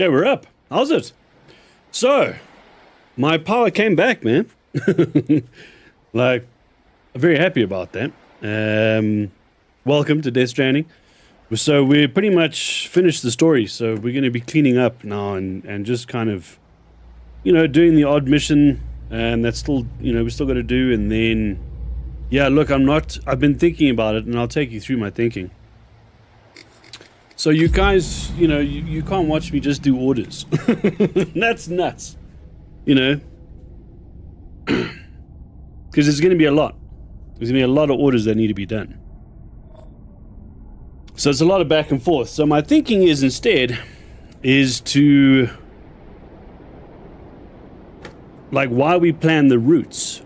Okay, we're up. How's it? So, my power came back, man. Like, I'm very happy about that. Welcome to Death Stranding. So we pretty much finished the story, so we're going to be cleaning up now and just kind of, doing the odd mission, and that's still, we still got to do, and then, yeah, look, I've been thinking about it, and I'll take you through my thinking. So you guys, you can't watch me just do orders. That's nuts. Because there's going to be a lot. There's going to be a lot of orders that need to be done. So it's a lot of back and forth. So my thinking is instead is to, like, while we plan the routes,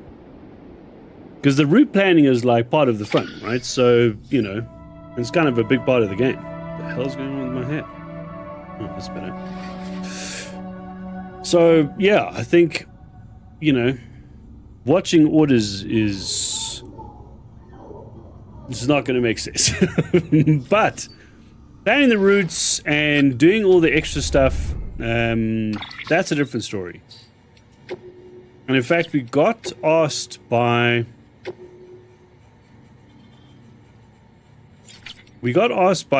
because the route planning is like part of the fun, right? So, it's kind of a big part of the game. What the hell's going on with my head? Oh, that's better. So, yeah, I think, watching orders is not going to make sense. But planning the routes and doing all the extra stuff, that's a different story. And in fact, we got asked by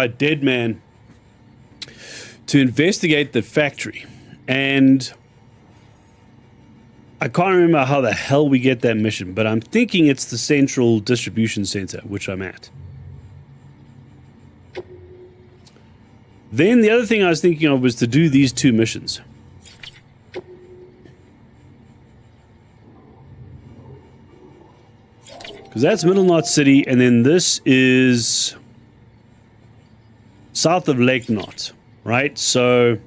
Deadman to investigate the factory, and I can't remember how the hell we get that mission, but I'm thinking it's the central distribution center, which I'm at. Then the other thing I was thinking of was to do these two missions. Because that's Middle Knot City, and then this is south of Lake Knot, right? So,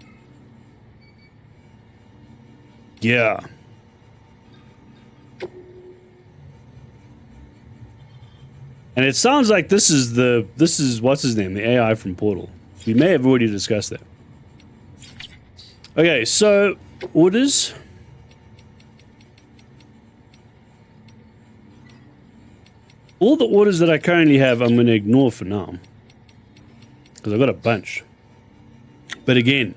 yeah. And it sounds like this is what's his name, the AI from Portal. We may have already discussed that. Okay, so orders. All the orders that I currently have, I'm going to ignore for now, because I've got a bunch. But again,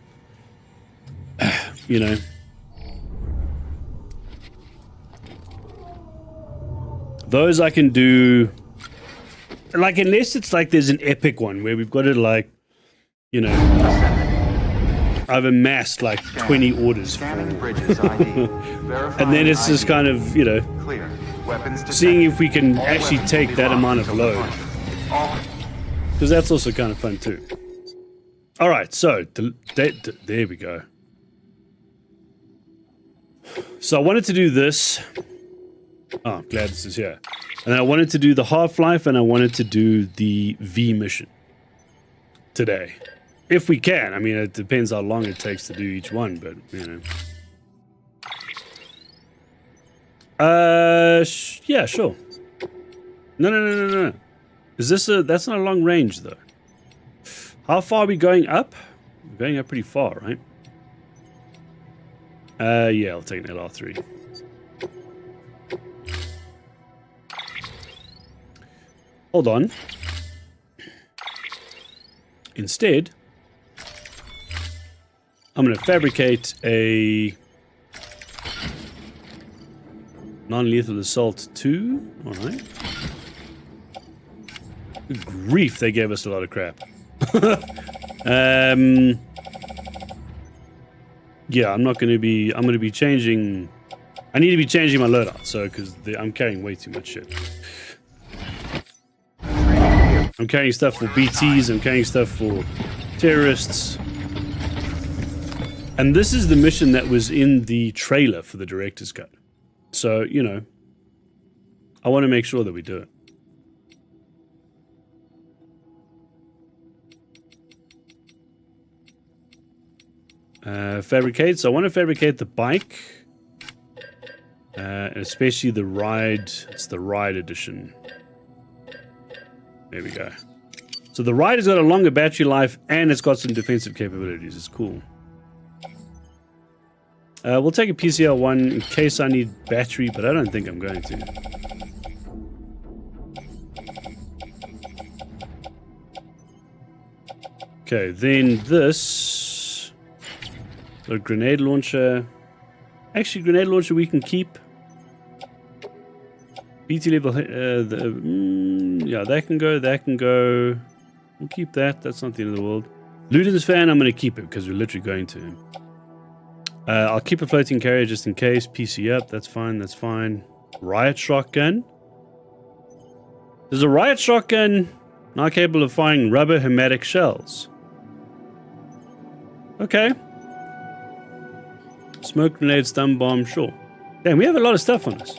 those I can do. Like, unless it's like there's an epic one where we've got to, like, I've amassed like 20 orders for. And then it's just kind of, seeing if we can actually take that amount of load. Because that's also kind of fun too. Alright, so there we go. So I wanted to do this. Oh, I'm glad this is here. And I wanted to do the Half-Life, and I wanted to do the V mission today. If we can. I mean, it depends how long it takes to do each one, but, yeah, sure. No. Is this that's not a long range, though. How far are we going up? We're going up pretty far, right? Yeah, I'll take an LR3. Hold on. Instead, I'm going to fabricate a non-lethal assault 2. All right. Good grief, they gave us a lot of crap. Yeah, I'm going to be changing. I need to be changing my loadout, so because I'm carrying way too much shit. I'm carrying stuff for BTs, I'm carrying stuff for terrorists. And this is the mission that was in the trailer for the director's cut. So, I want to make sure that we do it. Fabricate. So I want to fabricate the bike. Especially the ride. It's the ride edition. There we go. So the ride has got a longer battery life, and it's got some defensive capabilities. It's cool. We'll take a PCL1 in case I need battery, but I don't think I'm going to. Okay, then this. So grenade launcher. Actually, grenade launcher we can keep. BT level. Yeah, that can go. That can go. We'll keep that. That's not the end of the world. Luden's fan, I'm going to keep it because we're literally going to him. I'll keep a floating carrier just in case. PC up. That's fine. That's fine. Riot shotgun. There's a riot shotgun now capable of firing rubber hermetic shells. Okay. Smoke grenade, stun bomb, sure. Damn, we have a lot of stuff on us.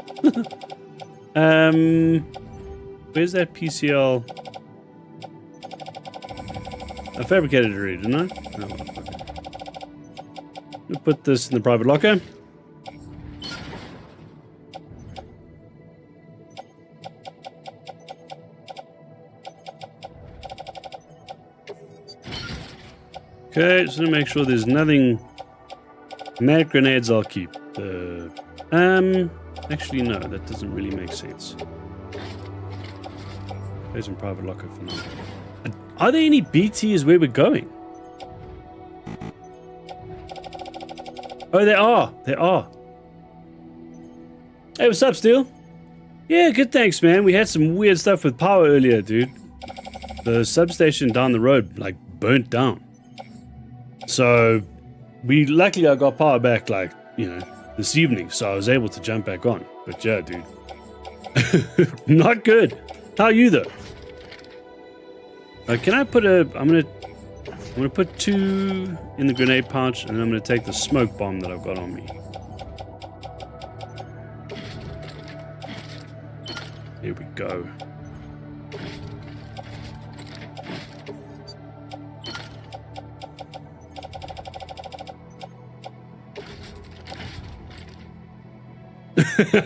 Where's that PCL? I fabricated it already, didn't I? Oh, we'll put this in the private locker. Okay, just to make sure there's nothing. Mag grenades I'll keep. Actually no, that doesn't really make sense. There's some private locker for now. Are there any BTs where we're going? Oh, there are. There are. Hey, what's up, Steel? Yeah, good, thanks, man. We had some weird stuff with power earlier, dude. The substation down the road, like, burnt down. So, luckily I got power back, like, you know, this evening, so I was able to jump back on. But yeah, dude. Not good. How are you, though? Can I put I'm gonna put 2 in the grenade pouch, and then I'm gonna take the smoke bomb that I've got on me. Here we go.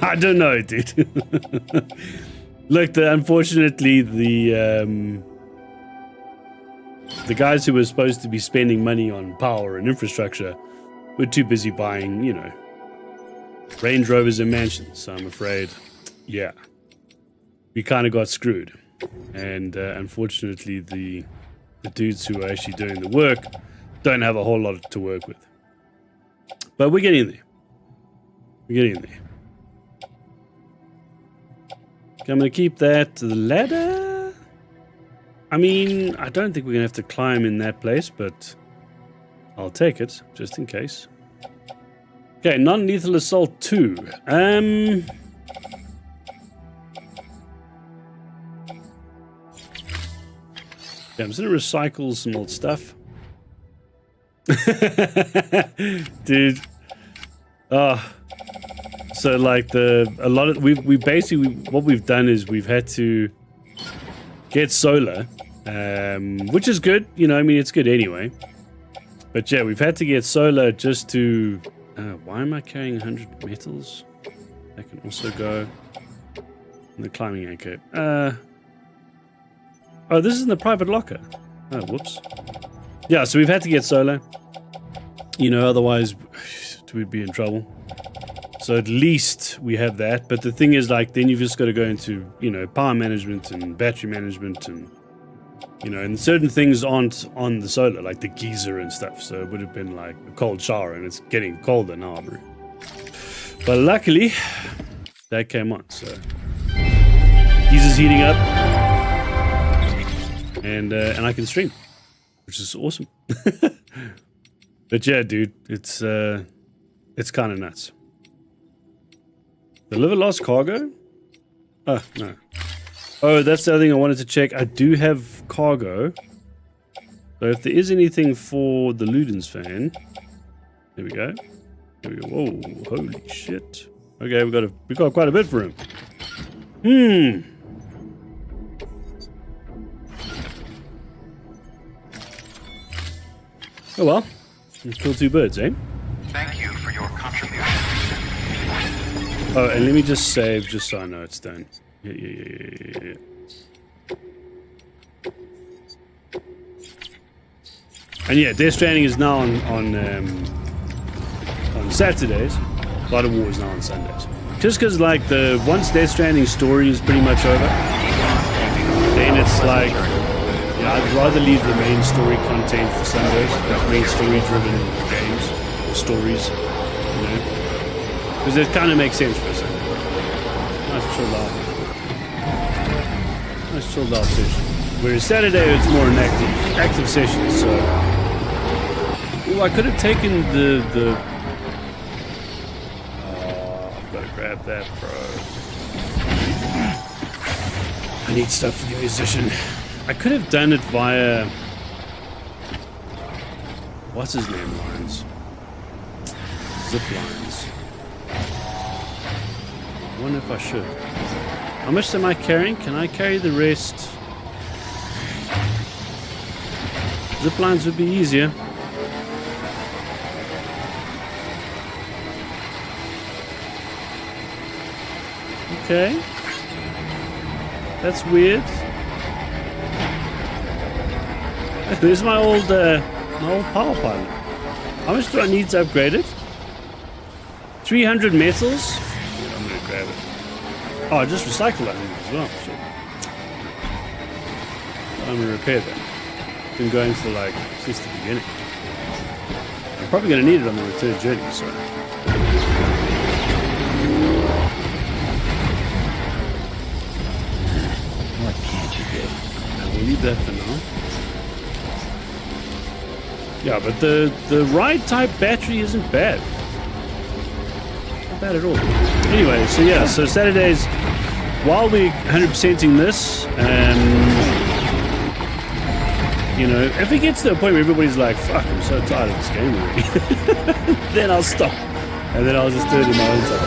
I don't know, dude. Look, unfortunately, the guys who were supposed to be spending money on power and infrastructure were too busy buying, you know, Range Rovers and mansions. So I'm afraid, yeah, we kind of got screwed. And unfortunately, the dudes who are actually doing the work don't have a whole lot to work with. But we're getting there. We're getting there. Okay, I'm going to keep that. The ladder? I mean, I don't think we're going to have to climb in that place, but I'll take it, just in case. Okay, non-lethal assault 2. Yeah, I'm just going to recycle some old stuff. Dude. Oh. So like we basically, what we've done is we've had to get solar, which is good, you know, I mean, it's good anyway. But yeah, we've had to get solar just to, why am I carrying 100 metals? That can also go in the climbing anchor. Oh, this is in the private locker. Oh, whoops. Yeah, so we've had to get solar, you know, otherwise we'd be in trouble. So at least we have that. But the thing is, like, then you've just got to go into, you know, power management and battery management and, you know, and certain things aren't on the solar, like the geyser and stuff. So it would have been like a cold shower, and it's getting colder now, bro. But luckily, that came on. So geyser's heating up, and I can stream, which is awesome. But yeah, dude, it's kind of nuts. Deliver lost cargo? Oh, no. Oh, that's the other thing I wanted to check. I do have cargo. So if there is anything for the Luden's fan. There we go. There we go. Whoa, holy shit. Okay, we got quite a bit for him. Oh well. Let's kill 2 birds, eh? Thank you for your contribution. Oh, and let me just save, just so I know it's done. Yeah. And yeah, Death Stranding is now on Saturdays. God of War is now on Sundays. Just because, like, once Death Stranding story is pretty much over, then it's like, yeah, I'd rather leave the main story content for Sundays, like main story-driven games. stories, you know, because it kind of makes sense for us. Nice chilled out session. Whereas Saturday it's more an active session. So, oh, I could have taken the. Oh, I've got to grab that, bro. I need stuff for the musician. I could have done it via. What's his name? Lines. Zip lines. I wonder if I should. How much am I carrying? Can I carry the rest? Zip lines would be easier. Okay. That's weird. There's my old power pilot. How much do I need to upgrade it? 300 metals? Yeah, I'm gonna grab it. Oh, I just recycle that as well. Shit. I'm gonna repair that. Been going for like since the beginning. I'm probably gonna need it on the return journey, so. What can't you do? We'll leave that for now. Yeah, but the ride type battery isn't bad. Not bad at all. Anyway, so yeah, so Saturdays, while we're 100%ing this, you know, if it gets to a point where everybody's like, fuck, I'm so tired of this game already, then I'll stop. And then I'll just do it in my own time.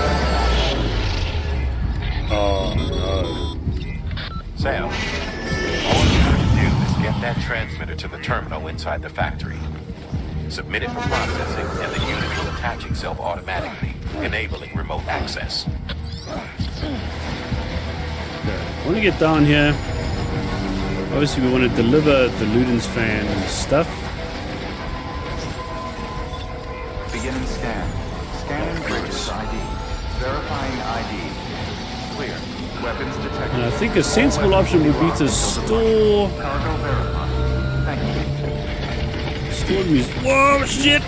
Oh, no. Sam, all you have to do is get that transmitter to the terminal inside the factory. Submit it for processing, and the unit will attach itself automatically, enabling remote access. Okay. I want to get down here. Obviously, we want to deliver the Ludens fan stuff. Beginning scan. Scanning bridges ID. Verifying ID. Clear. Weapons detected. And I think a sensible option would be to store... Cargo verified. Thank you. Store the music. Whoa, shit!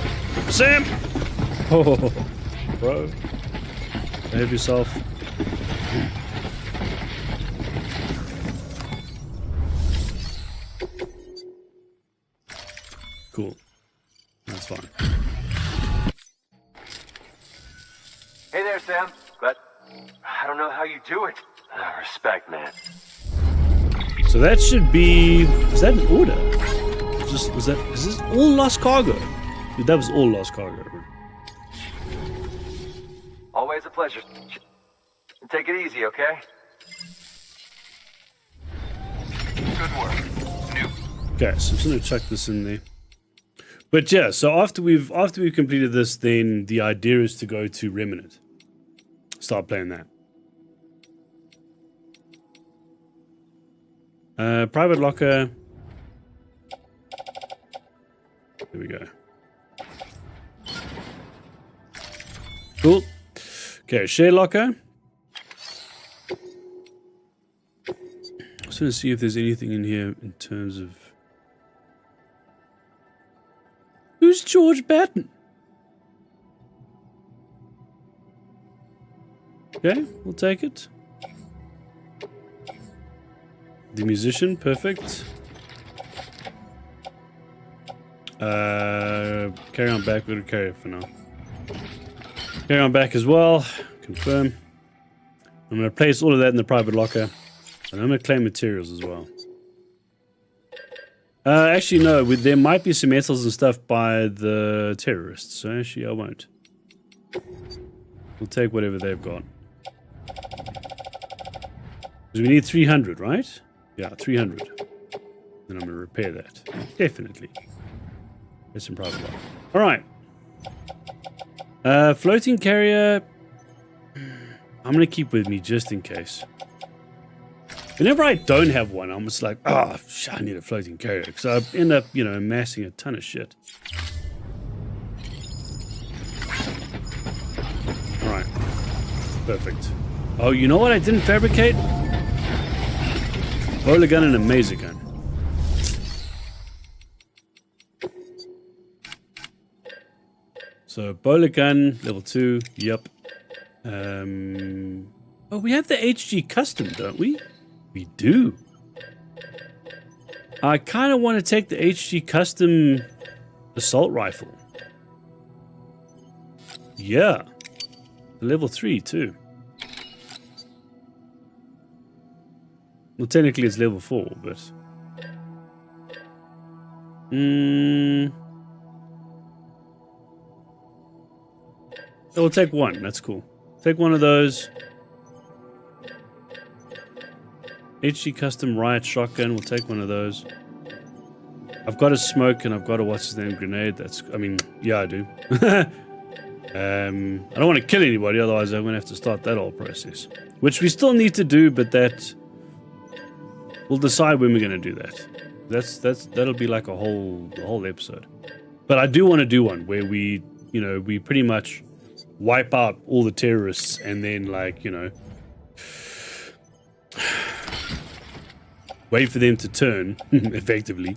Sam! Oh, bro. Behave yourself. Cool. That's fine. Hey there, Sam. But I don't know how you do it. Respect, man. So that should be... Is that an order? Is this all lost cargo? Dude, that was all lost cargo. Always a pleasure. Take it easy, okay? Good work. New. Okay, so I'm just gonna chuck this in there. But yeah, so after we've completed this, then the idea is to go to Remnant. Start playing that. Private locker. There we go. Cool. Okay, share locker. Just want to see if there's anything in here in terms of... Who's George Batten? Okay, we'll take it. The musician, perfect. Carry on back, we're gonna carry it for now. Carry on back as well, confirm. I'm gonna place all of that in the private locker. And I'm gonna claim materials as well. Actually no, there might be some metals and stuff by the terrorists, so actually I won't. We'll take whatever they've got. Because we need 300, right? Yeah, 300. Then I'm going to repair that. Definitely. There's some private life. Alright. Floating carrier. I'm going to keep with me just in case. Whenever I don't have one, I'm just like, oh, I need a floating carrier. Because I end up, you know, amassing a ton of shit. Alright. Perfect. Oh, you know what I didn't fabricate? Roller gun and a mazer gun. So bowler gun, level 2. Yep. Oh, we have the HG custom, don't we? We do. I kind of want to take the HG custom assault rifle. Yeah. Level 3 too. Well, technically it's level 4, but... We'll take one. That's cool. Take one of those. HG custom riot shotgun. We'll take one of those. I've got a smoke and I've got a what's his name grenade. That's. I mean, yeah, I do. I don't want to kill anybody, otherwise I'm gonna have to start that whole process, which we still need to do. But that we'll decide when we're gonna do that. That'll be like a whole episode. But I do want to do one where we, you know, we pretty much wipe out all the terrorists and then, like, you know, wait for them to turn effectively.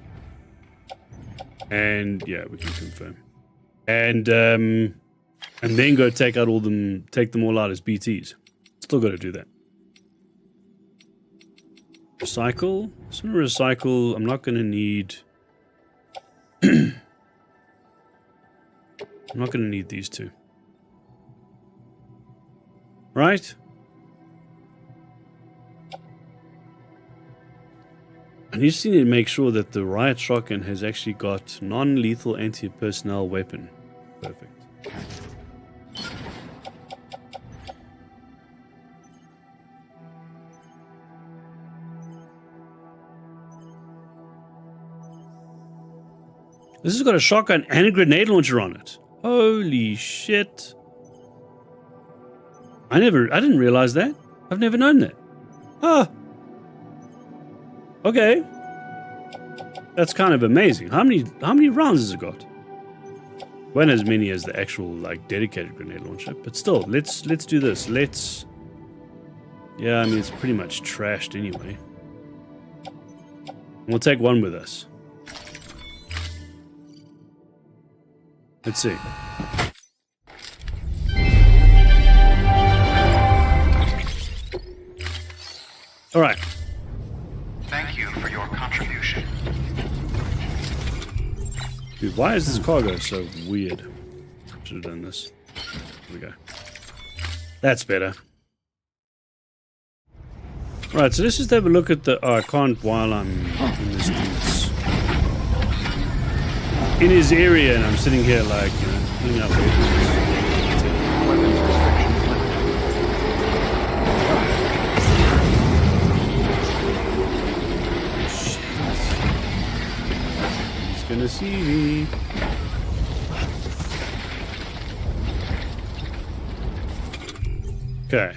And yeah, we can confirm. And then go take them all out as BTs. Still got to do that. Recycle. So I'm gonna recycle. I'm not gonna need. I'm not gonna need these two. Right? I just need to make sure that the riot shotgun has actually got non-lethal anti-personnel weapon. Perfect. This has got a shotgun and a grenade launcher on it. Holy shit. I didn't realize that. I've never known that. Ah. Okay. That's kind of amazing. How many rounds has it got? Well, as many as the actual, like, dedicated grenade launcher, but still, let's do this. Yeah, I mean, it's pretty much trashed anyway. We'll take one with us. Let's see. All right. Thank you for your contribution. Dude, why is this cargo so weird? Should have done this. There we go. That's better. All right, so let's just have a look at the... Oh, I can't while I'm in this dude's... in his area, and I'm sitting here like, you know, cleaning up weapons. Weapons restrictions limited. He's gonna see me. Okay.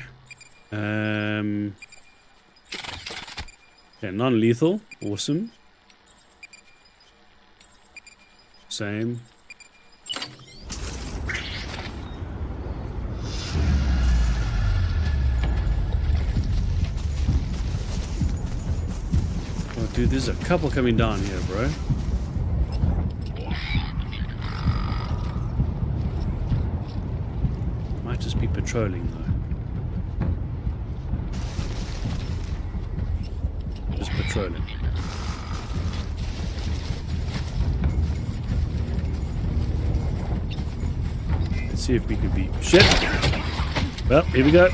Yeah, non-lethal. Awesome. Same. Oh, dude, there's a couple coming down here, bro. Might just be patrolling, though. Just patrolling. Let's see if we can beat... Shit! Well, here we go.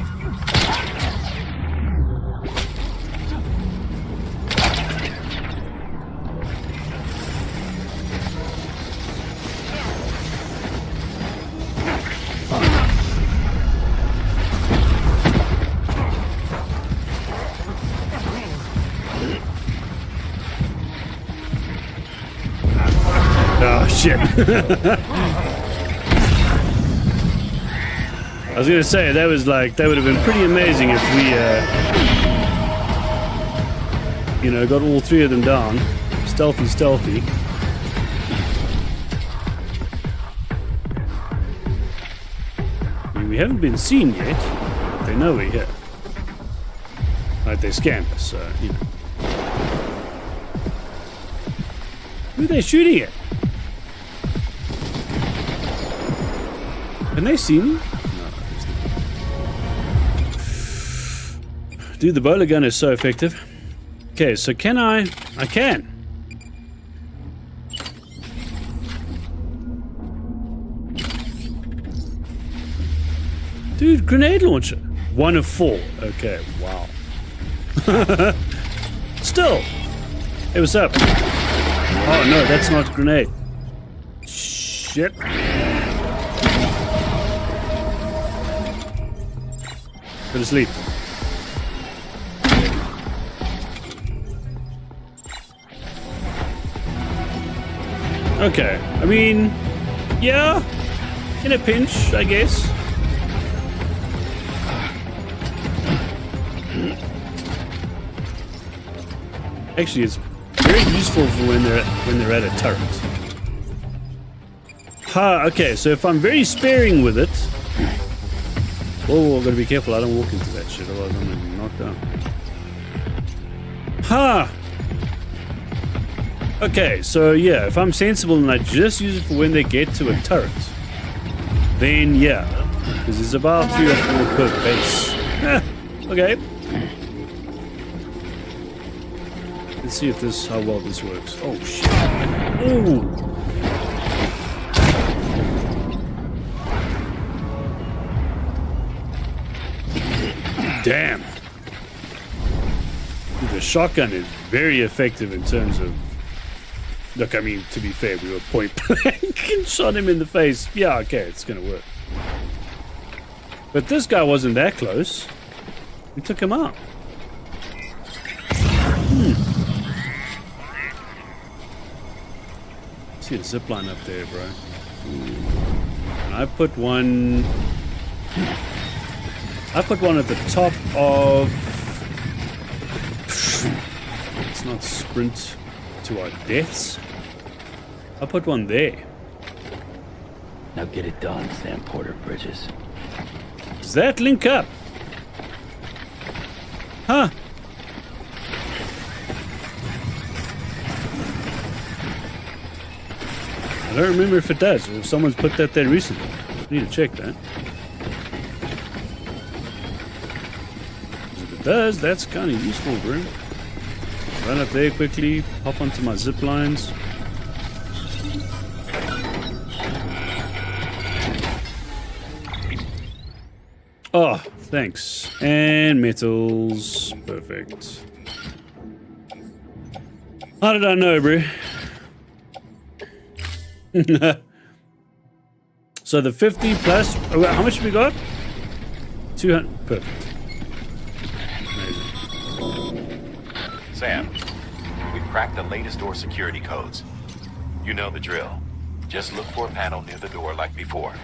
Oh, shit. I was gonna say, that was like, that would have been pretty amazing if we, you know, got all three of them down. Stealthy, stealthy. I mean, we haven't been seen yet. They know we're here. Like, they scanned us, so, you know. Who are they shooting at? Can they see me? No. Dude, the bowler gun is so effective. Okay, so can I can. Dude, grenade launcher. 1 of 4. Okay, wow. Still. Hey, what's up? Oh no, that's not grenade. Shit. Go to sleep. Okay, I mean, yeah, in a pinch, I guess. Actually, it's very useful for when they're at a turret. Okay, so if I'm very sparing with it. Whoa, gotta be careful, I don't walk into that shit, otherwise I'm gonna be knocked down. Okay, so yeah, if I'm sensible and I just use it for when they get to a turret, then yeah, because there's about 3 or 4 per base. Okay. Let's see if how well this works. Oh shit. Ooh. Damn. Dude, the shotgun is very effective in terms of... Look, I mean, to be fair, we were point blank and shot him in the face. Yeah, okay, it's gonna work. But this guy wasn't that close. We took him out. See a zip line up there, bro. And I put one at the top of... Let's not sprint to our deaths. I put one there. Now get it done, Sam Porter Bridges. Does that link up? Huh? I don't remember if it does, or if someone's put that there recently. I need to check that. If it does, that's kind of useful, bro. Run up there quickly, hop onto my zip lines. Oh, thanks. And metals. Perfect. How did I know, bro? So the 50 plus... how much have we got? 200. Perfect. Amazing. Sam, we've cracked the latest door security codes. You know the drill. Just look for a panel near the door like before.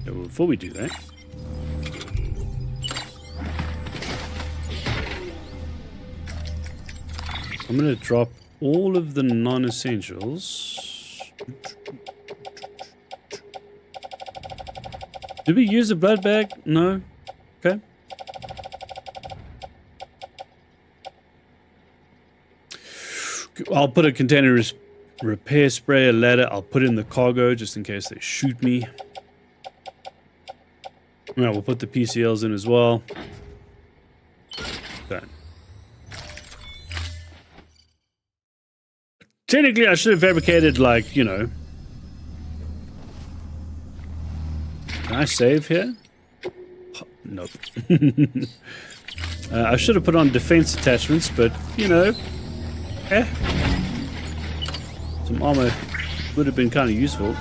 Yeah, well, before we do that... I'm going to drop all of the non-essentials. Did we use a blood bag? No. Okay. I'll put a container repair spray, a ladder. I'll put in the cargo just in case they shoot me. Yeah, we'll put the PCLs in as well. Done. Technically, I should have fabricated, like, you know... Can I save here? Nope. I should have put on defense attachments, but, you know... Some armor would have been kind of useful.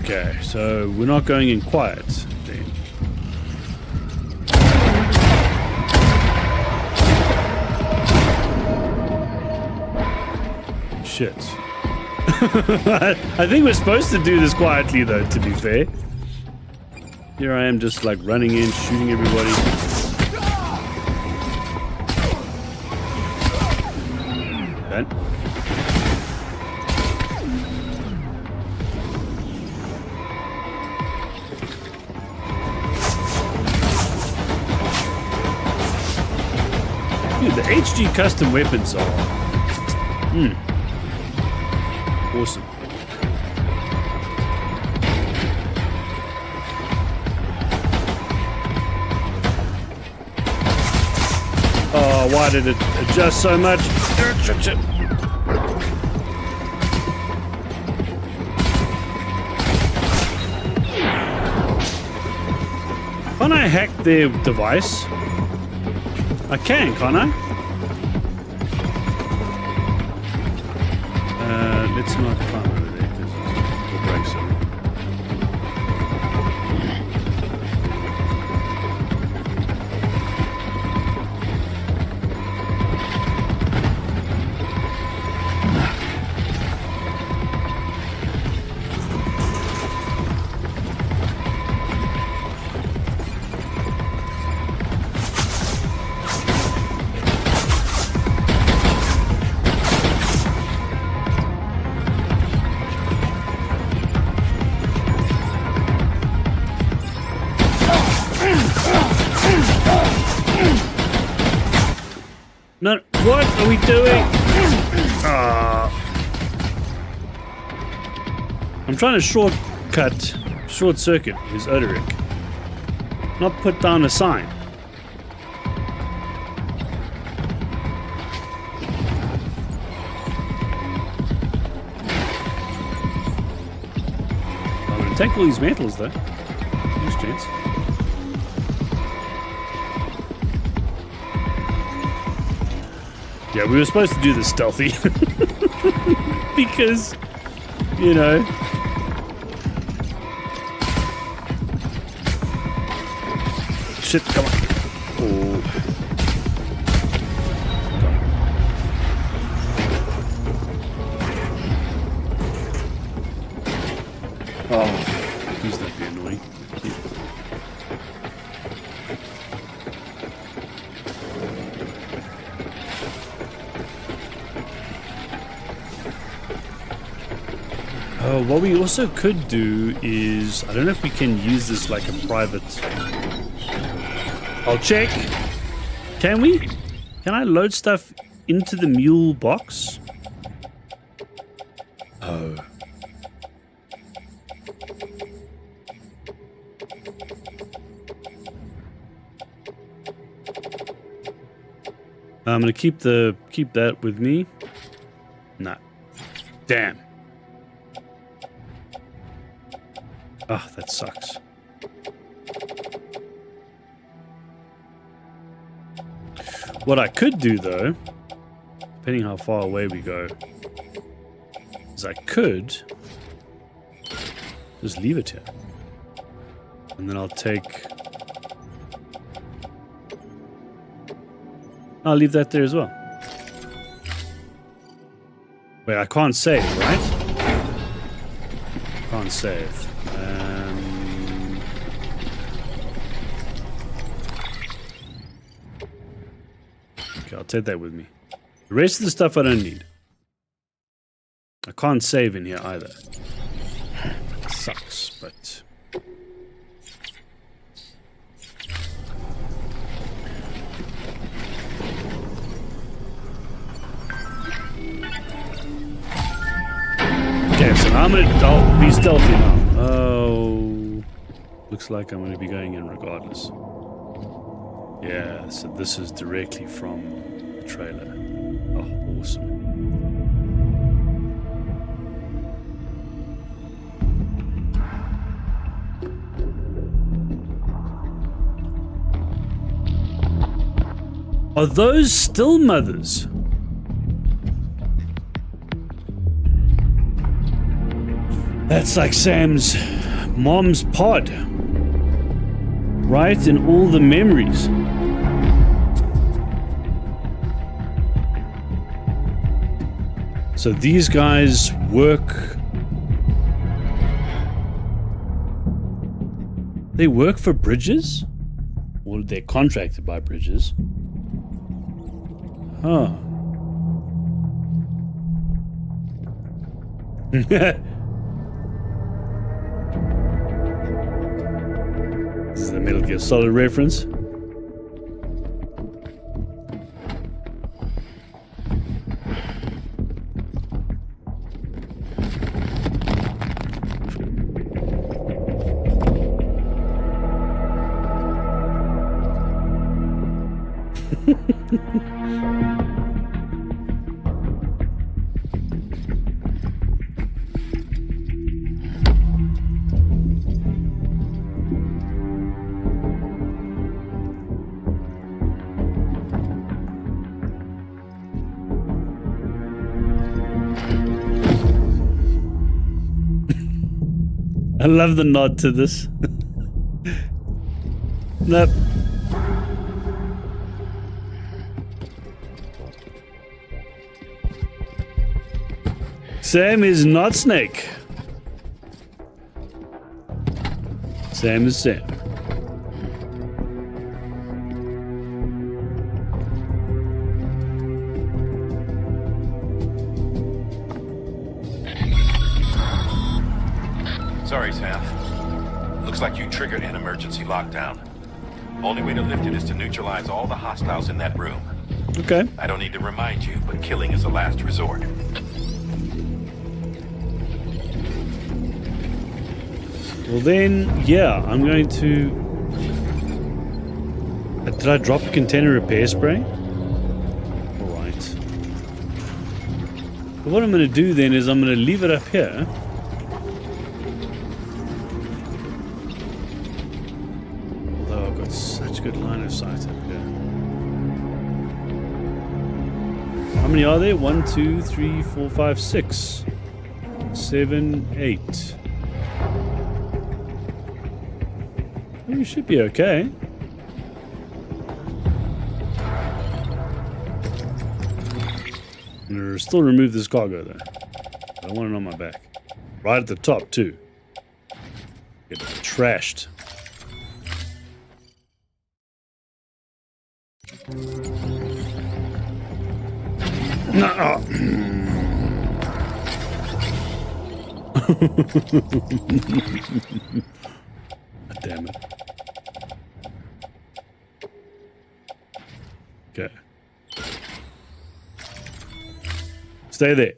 Okay, so we're not going in quiet then. Shit. I think we're supposed to do this quietly, though, to be fair. Here I am just, like, running in, shooting everybody. Ben? Dude, the HG custom weapons are awesome. Oh, why did it adjust so much? Can't I hack their device? I can, can't I? Let's not climb over there because it'll break something. No, what are we doing? I'm trying to short circuit his Oderic. Not put down a sign. I'm gonna take all these metals though. Thanks, gents. Yeah, we were supposed to do this stealthy. Because, you know. Shit, come on. Oh. Oh, please don't be annoying. What we also could do is, I don't know if we can use this like a private. I'll check. Can we? Can I load stuff into the mule box? Oh. I'm gonna keep that with me. Nah. Damn. Oh, that sucks. What I could do, though, depending how far away we go, is I could just leave it here. And then I'll leave that there as well. Wait, I can't save, right? Can't save. Okay, I'll take that with me. The rest of the stuff I don't need. I can't save in here either. It sucks, but... Okay, so I'll be stealthy now. Oh, looks like I'm going to be going in regardless. Yeah, so this is directly from the trailer. Oh, awesome. Are those still mothers? That's like Sam's mom's pod. Right? In all the memories. So these guys work... They work for Bridges? Or they're contracted by Bridges? Huh. This is the Metal Gear Solid reference. I love the nod to this. Nope. Sam is not Snake. Sam is Sam. Sorry, Sam. Looks like you triggered an emergency lockdown. Only way to lift it is to neutralize all the hostiles in that room. Okay. I don't need to remind you, but killing is a last resort. Well then, yeah, I'm going to... Did I drop a container repair spray? Alright. But what I'm going to do then is I'm going to leave it up here. Although I've got such good line of sight up here. How many are there? 1, 2, 3, 4, 5, 6, 7, 8. You should be okay. Still remove this cargo though. I want it on my back. Right at the top too. Get trashed. No. God damn it. Okay. Stay there.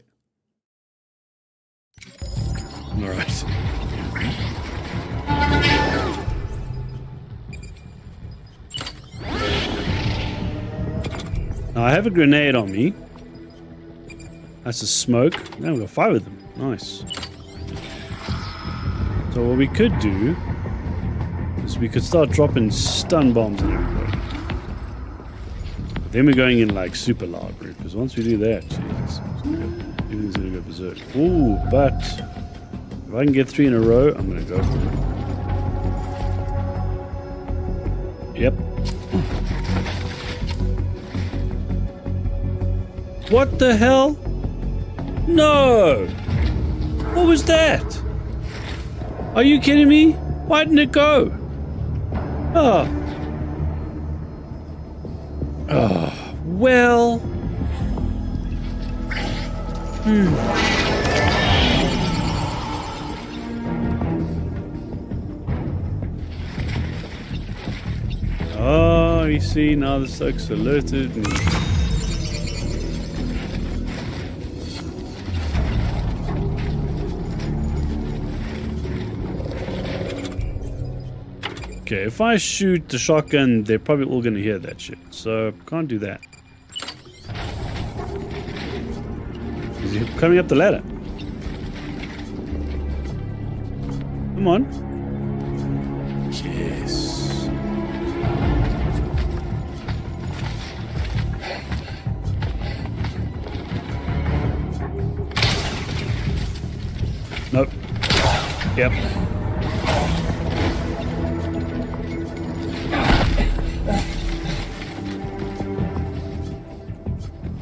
All right. Now I have a grenade on me. That's a smoke. Now we've got 5 of them. Nice. So what we could do is we could start dropping stun bombs on everybody. Then we're going in like super loud, because once we do that, geez, everything's gonna go berserk. Ooh, but if I can get 3 in a row, I'm gonna go for it. Yep. What the hell? No! What was that? Are you kidding me? Why didn't it go? Oh. Oh, well. Oh, you see, now the suck's alerted. Okay, if I shoot the shotgun, they're probably all going to hear that shit. So, can't do that. Is he coming up the ladder? Come on. Yes. Nope. Yep.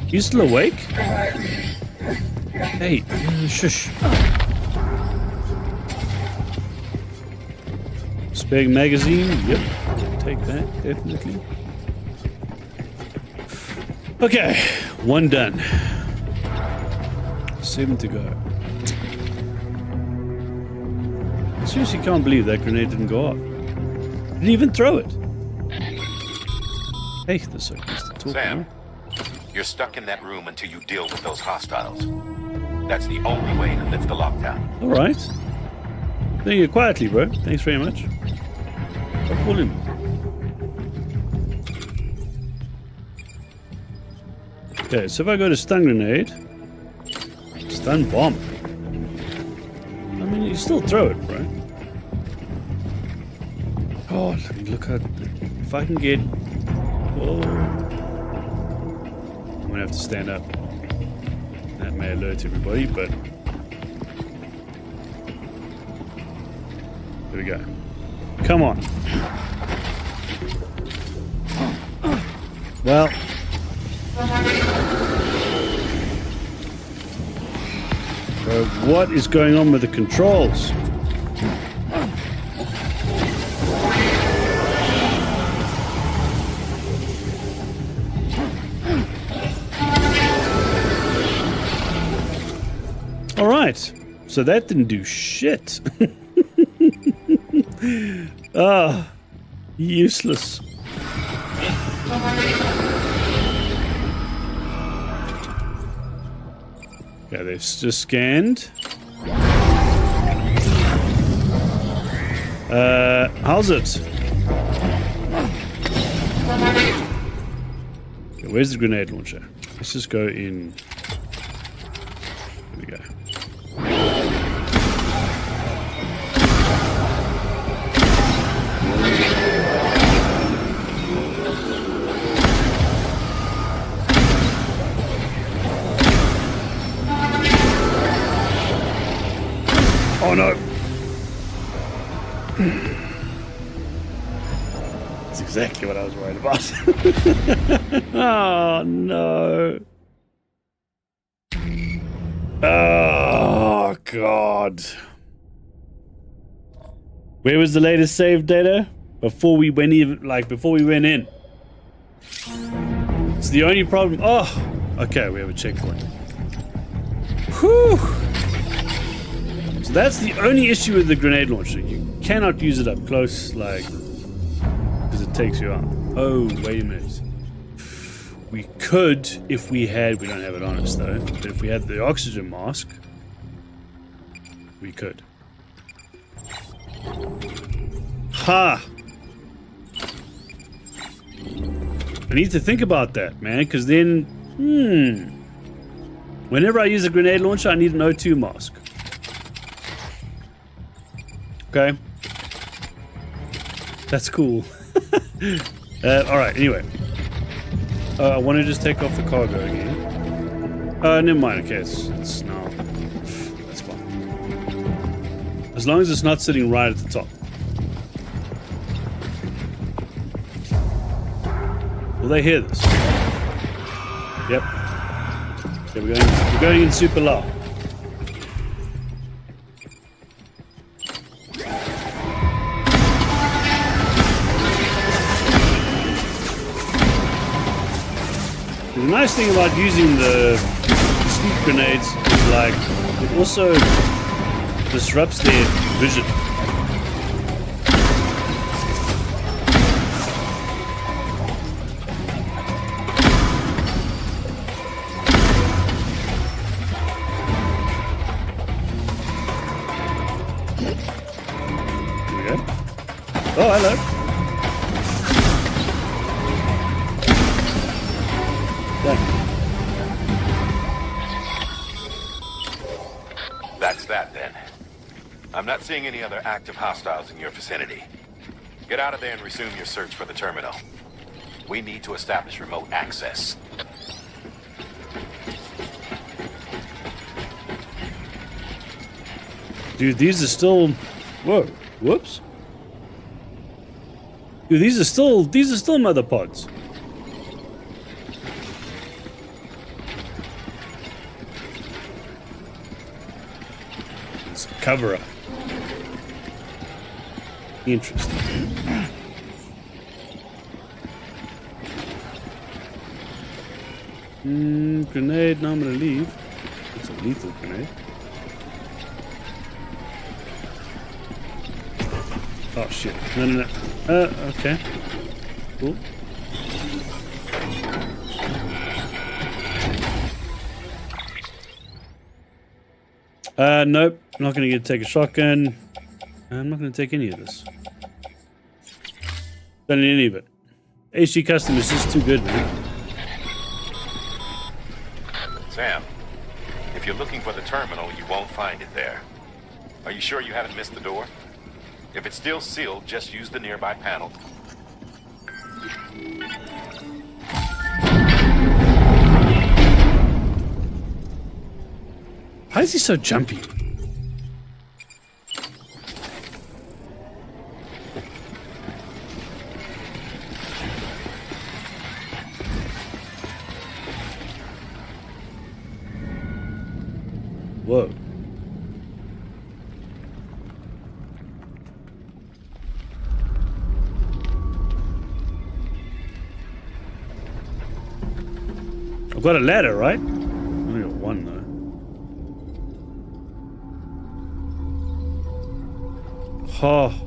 You still awake? Hey, shush. Spare magazine? Yep. Take that, definitely. Okay, 1 done. 7 to go. I seriously can't believe that grenade didn't go off. Didn't even throw it. Hey, the circus to talk. Sam. You're stuck in that room until you deal with those hostiles. That's the only way to lift the lockdown. All right. Doing it quietly, bro. Thanks very much. I'll call him. Okay, so if I go to stun grenade, stun bomb. I mean, you still throw it, right? Oh, let me look at if I can get. Whoa. I'm gonna have to stand up. That may alert everybody, but here we go. Come on. Well. So what is going on with the controls? All right, so that didn't do shit. Ah, useless. Okay, they've just scanned. How's it? Okay, where's the grenade launcher? Let's just go in. Here we go. Oh no! That's exactly what I was worried about. Oh no! Oh god! Where was the latest save data? Before we went in. It's the only problem. Oh, okay. We have a checkpoint. Whew. So that's the only issue with the grenade launcher. You cannot use it up close, like, because it takes you out. Oh, wait a minute. We could, if we had, we don't have it on us though, but if we had the oxygen mask, we could. Ha! I need to think about that, man, because then, whenever I use a grenade launcher, I need an O2 mask. Okay. That's cool. Alright, anyway. I want to just take off the cargo again. Never mind, okay, it's now. That's fine. As long as it's not sitting right at the top. Will they hear this? Yep. Okay, we're going in super loud. The nice thing about using the sleep grenades is, like, it also disrupts their vision. Here we go. Oh, hello. That's that, then. I'm not seeing any other active hostiles in your vicinity. Get out of there and resume your search for the terminal. We need to establish remote access. Dude, these are still... Whoa. Whoops. Dude, these are still mother pods. It's a cover-up. Interesting. Grenade. Now I'm gonna leave. It's a lethal grenade. Oh shit. No. Okay. Cool. Nope. I'm not gonna take a shotgun. I'm not gonna take any of this. Don't need any of it. HG Custom is just too good, man. Sam, if you're looking for the terminal, you won't find it there. Are you sure you haven't missed the door? If it's still sealed, just use the nearby panel. Why is he so jumpy? Whoa. I've got a ladder, right? I only got one, though. Oh.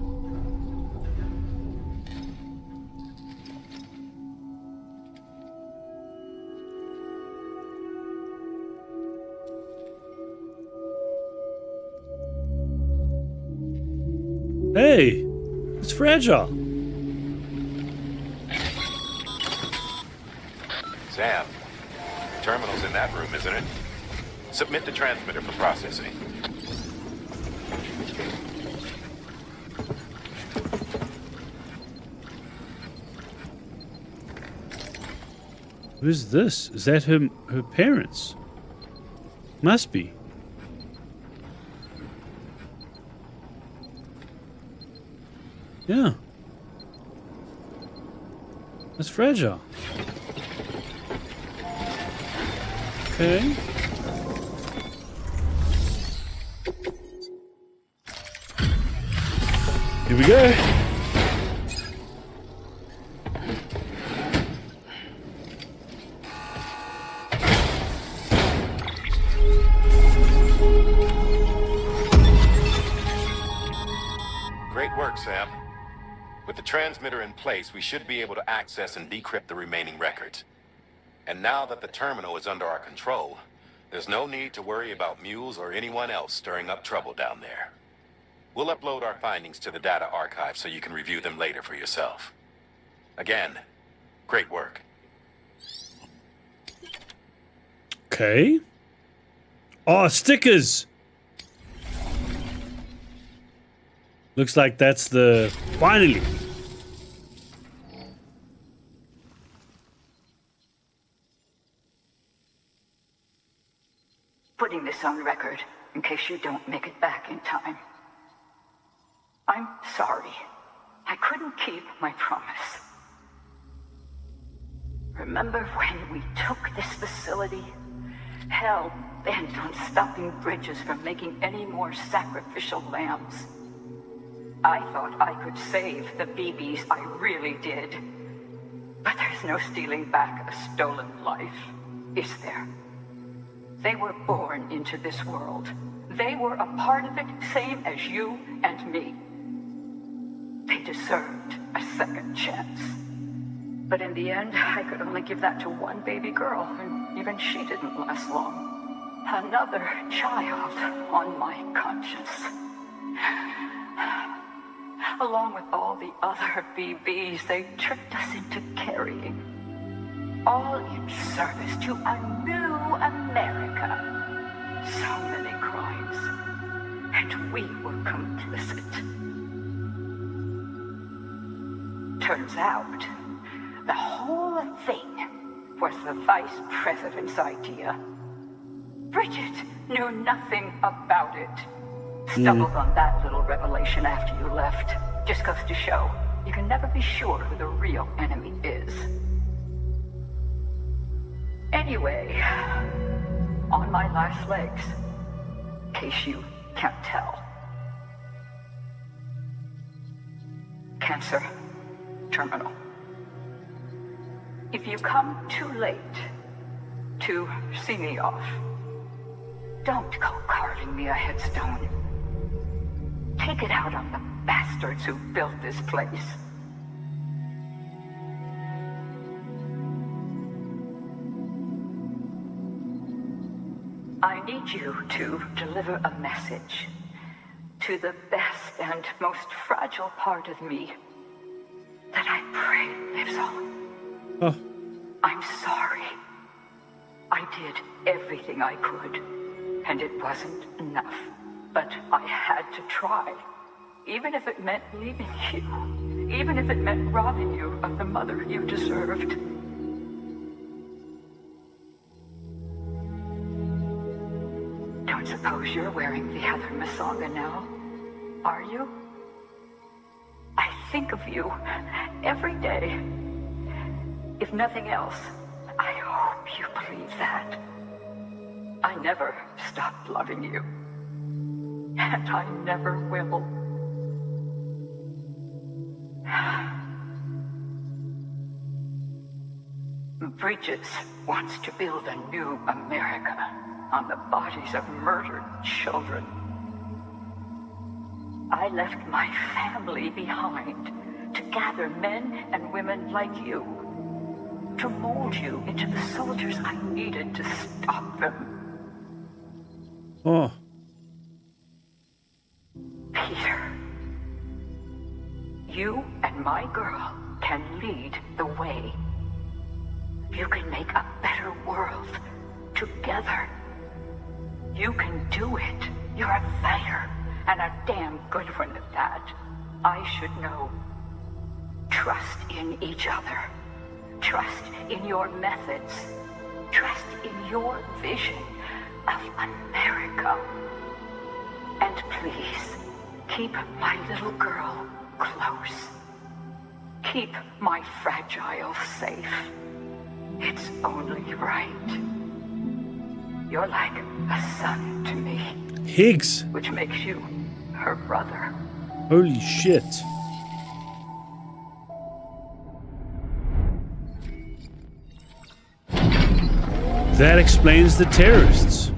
Hey, it's fragile. Sam, the terminal's in that room, isn't it? Submit the transmitter for processing. Who's this? Is that her parents? Must be. Yeah. That's fragile. Okay. Here we go. Great work, Sam. With the transmitter in place, we should be able to access and decrypt the remaining records. And now that the terminal is under our control, there's no need to worry about mules or anyone else stirring up trouble down there. We'll upload our findings to the data archive so you can review them later for yourself. Again, great work. Okay. Oh, stickers! Looks like that's the... Finally! Putting this on record in case you don't make it back in time. I'm sorry. I couldn't keep my promise. Remember when we took this facility? Hell bent on stopping bridges from making any more sacrificial lambs. I thought I could save the BBs, I really did. But there's no stealing back a stolen life, is there? They were born into this world. They were a part of it, same as you and me. They deserved a second chance. But in the end, I could only give that to one baby girl, and even she didn't last long. Another child on my conscience. Along with all the other BBs they tricked us into carrying. All in service to a new America. So many crimes. And we were complicit. Turns out, the whole thing was the vice president's idea. Bridget knew nothing about it. Stumbled on that little revelation after you left. Just goes to show, you can never be sure who the real enemy is. Anyway, on my last legs, in case you can't tell. Cancer terminal. If you come too late to see me off, don't go carving me a headstone. Take it out on the bastards who built this place. I need you to deliver a message to the best and most fragile part of me that I pray lives on. Oh. I'm sorry. I did everything I could, and it wasn't enough. But I had to try, even if it meant leaving you, even if it meant robbing you of the mother you deserved. Don't suppose you're wearing the other Masanga now, are you? I think of you every day. If nothing else, I hope you believe that. I never stopped loving you. And I never will. Bridges wants to build a new America on the bodies of murdered children. I left my family behind to gather men and women like you, to mold you into the soldiers I needed to stop them. Oh. Peter, you and my girl can lead the way. You can make a better world together. You can do it. You're a fighter, and a damn good one at that. I should know. Trust in each other. Trust in your methods. Trust in your vision of America. And please, keep my little girl close. Keep my fragile safe. It's only right. You're like a son to me. Higgs. Which makes you her brother. Holy shit. That explains the terrorists.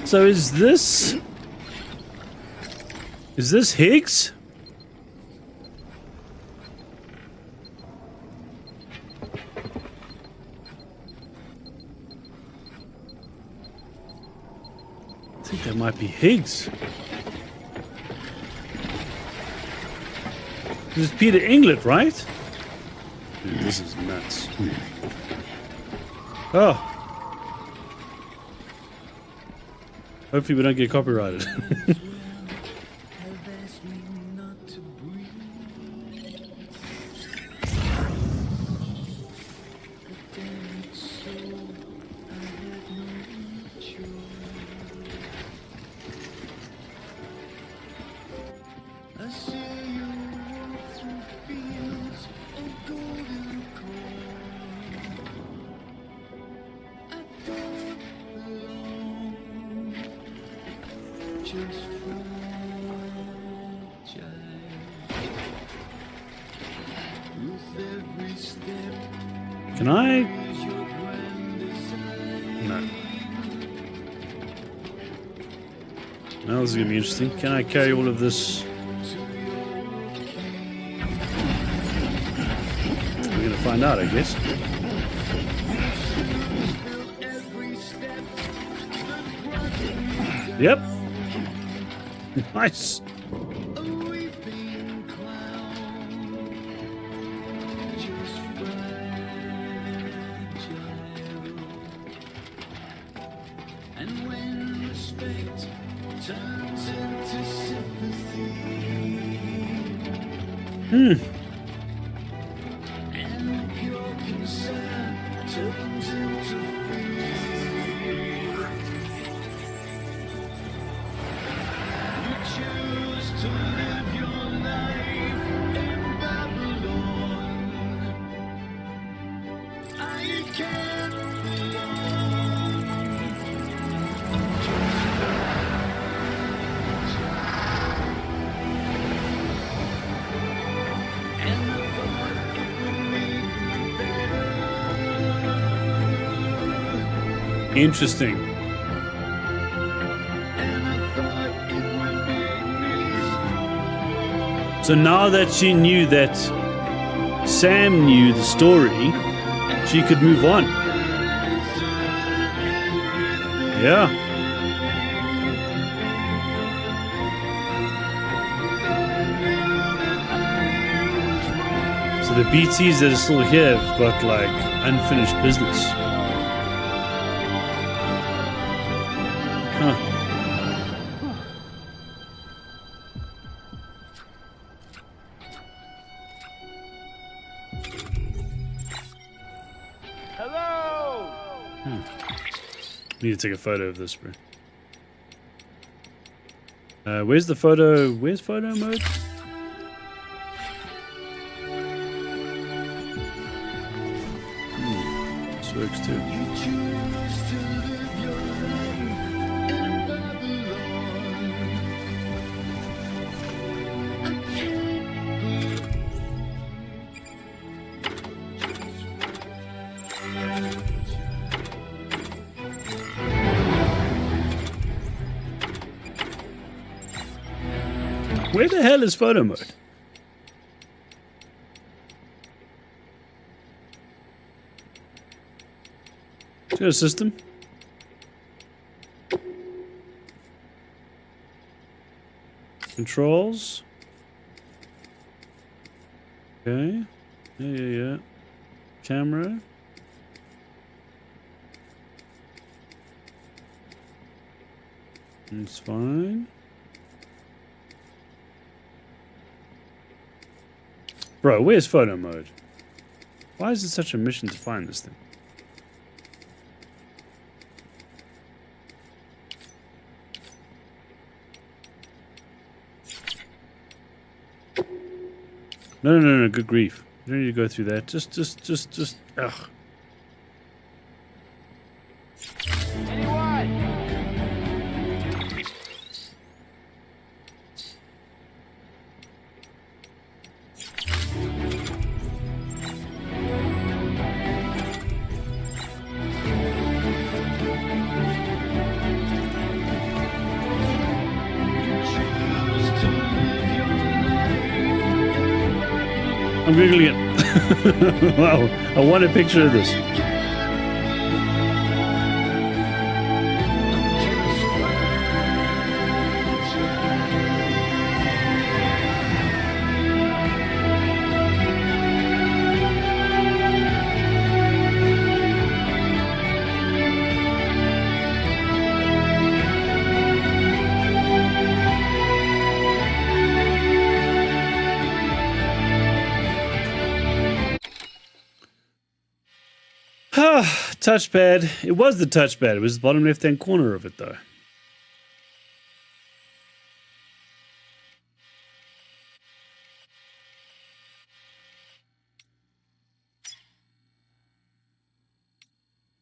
So is this Higgs? I think that might be Higgs. This is Peter Englet, right? Dude, this is nuts. Oh. Hopefully we don't get copyrighted. Can I? No. Well, this is going to be interesting. Can I carry all of this? We're going to find out, I guess. Yep. Nice. Interesting. So now that she knew that Sam knew the story, she could move on. Yeah. So the BTs that are still here have got like unfinished business. Huh. Need to take a photo of this, bro. Where's the photo? Where's photo mode? This works too. Where the hell is photo mode? Let's go to system. Controls. Okay. Yeah. Camera. It's fine. Bro, where's photo mode? Why is it such a mission to find this thing? No, good grief. You don't need to go through that. Just, ugh. I'm googling it. Wow, I want a picture of this. Touchpad. It was the touchpad. It was the bottom left-hand corner of it, though.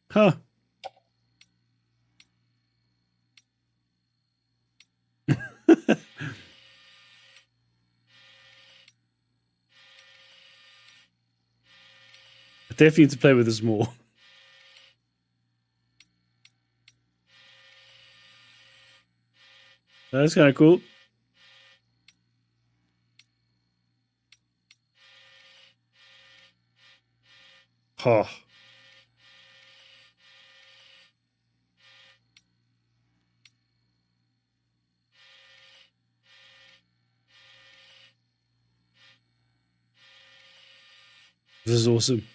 Huh. I definitely need to play with this more. That's kind of cool. Oh. This is awesome.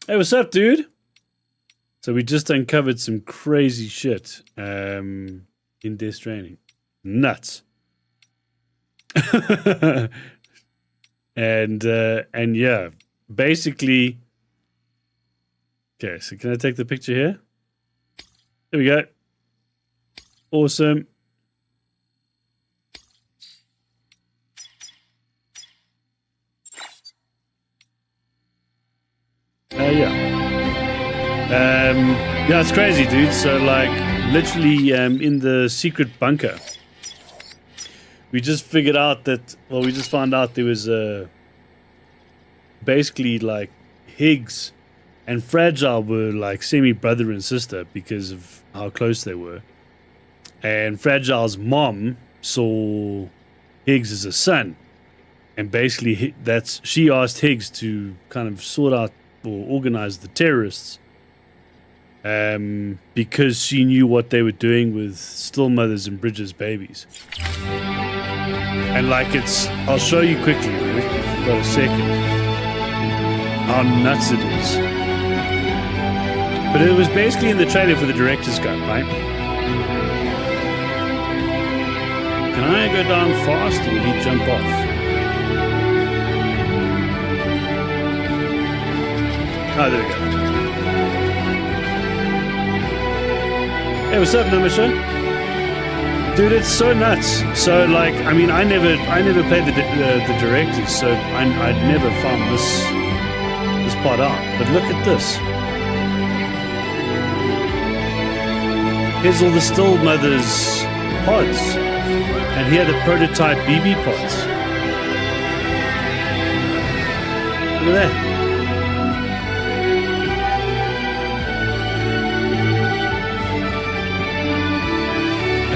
Hey, what's up, dude? So we just uncovered some crazy shit in Death Stranding. Nuts. and yeah, basically. Okay, so can I take the picture here? There we go. Awesome. Yeah, it's crazy, dude. So, like, literally in the secret bunker, we just figured out that, well, we just found out there was basically, like, Higgs and Fragile were, like, semi-brother and sister because of how close they were. And Fragile's mom saw Higgs as a son. And basically, she asked Higgs to kind of sort out or organize the terrorists because she knew what they were doing with still mothers and Bridges babies. And like I'll show you quickly, Rick, if you've got a second, how nuts it is. But it was basically in the trailer for the director's cut, right? Can I go down fast or will he jump off? Oh, there we go. Hey, what's up, Namasha? Dude, it's so nuts. So, like, I mean, I never played the directors, so I'd never found this part out. But look at this. Here's all the still mothers pods, and here are the prototype BB pods. Look at that.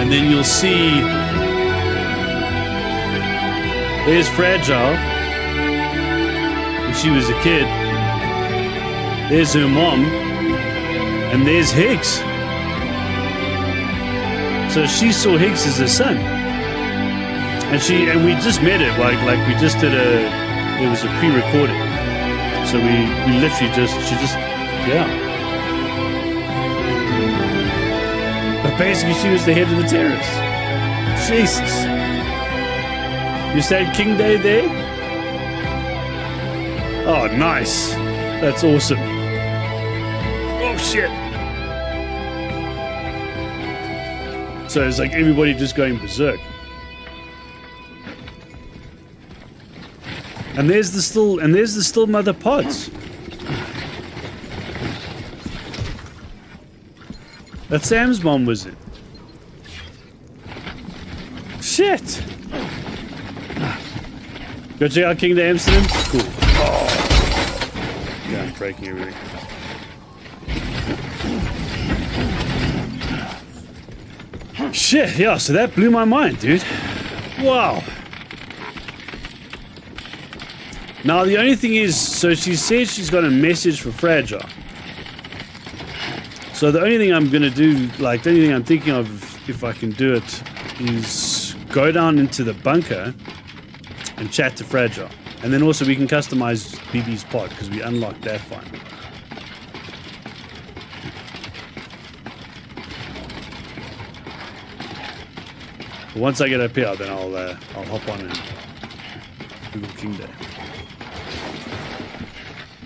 And then you'll see there's Fragile when she was a kid. There's her mom, and there's Higgs. So she saw Higgs as her son, and we just met it like we just did it was a pre-recorded. So we literally yeah. But basically, she was the head of the terrorists. Jesus. You said King Day there? Oh, nice. That's awesome. Oh, shit. So it's like everybody just going berserk. And there's the still mother pods. That's Sam's mom, was it? Shit! Go check out King to Amsterdam? Cool. Oh. Yeah, I'm breaking everything. Shit, yeah, so that blew my mind, dude. Wow. Now, the only thing is, so she says she's got a message for Fragile. So the only thing I'm going to do, like, the only thing I'm thinking of, if I can do it, is go down into the bunker and chat to Fragile. And then also we can customize BB's pod, because we unlocked that finally. Once I get up here, then I'll hop on and Google King Day.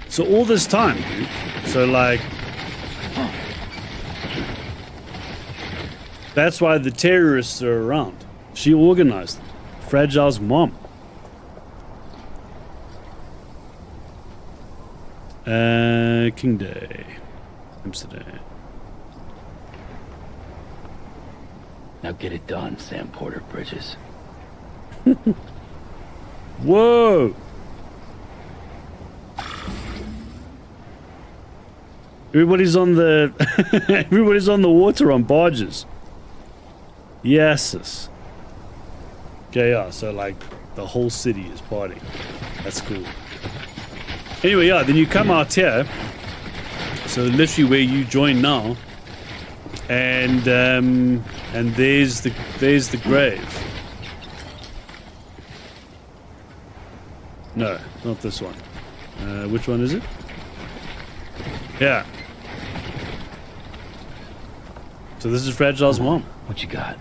So all this time, dude, so like, that's why the terrorists are around. She organized them. Fragile's mom. King Day. Amsterdam. Now get it done, Sam Porter Bridges. Whoa! Everybody's on the everybody's on the water on barges. Yes. Okay, yeah, so like the whole city is partying. That's cool. Anyway, yeah, then you come out here. So literally where you join now. And there's the grave. No, not this one. Which one is it? Yeah. So this is Fragile's mom. What you got?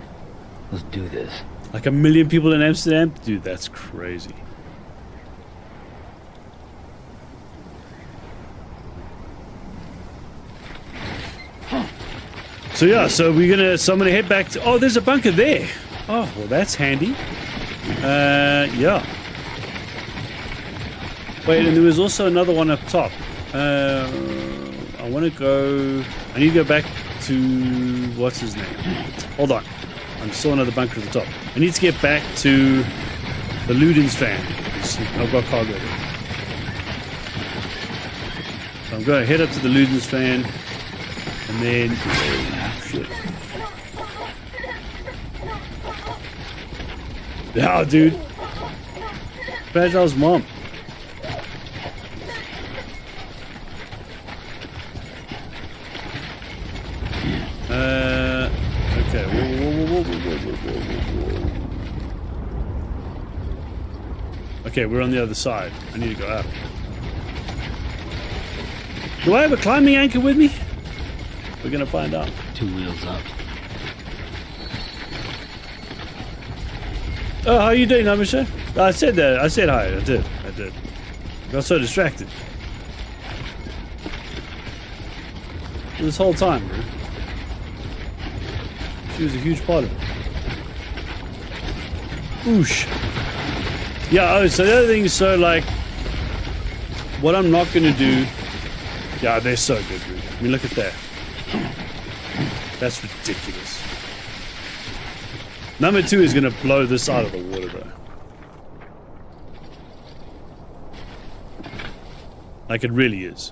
Let's do this. Like 1 million people in Amsterdam? Dude, that's crazy. So yeah, so I'm gonna head back to, oh, there's a bunker there. Oh, well, that's handy. Yeah. Wait, and there was also another one up top. I need to go back to, what's his name? Hold on. I saw another bunker at the top. I need to get back to the Ludens fan. I've got cargo there. So I'm going to head up to the Ludens fan. And then, shit. Yeah, dude. Fragile's mom. Okay, we're on the other side. I need to go up. Do I have a climbing anchor with me? We're gonna find out. 2 wheels up. Oh, how are you doing, Amisha? I said that. I said hi. I did. Got so distracted. This whole time, bro. She was a huge part of it. Oosh. Yeah, oh, so the other thing is, so, like, what I'm not gonna do... Yeah, they're so good, dude. I mean, look at that. That's ridiculous. Number 2 is gonna blow this out of the water, though. Like, it really is.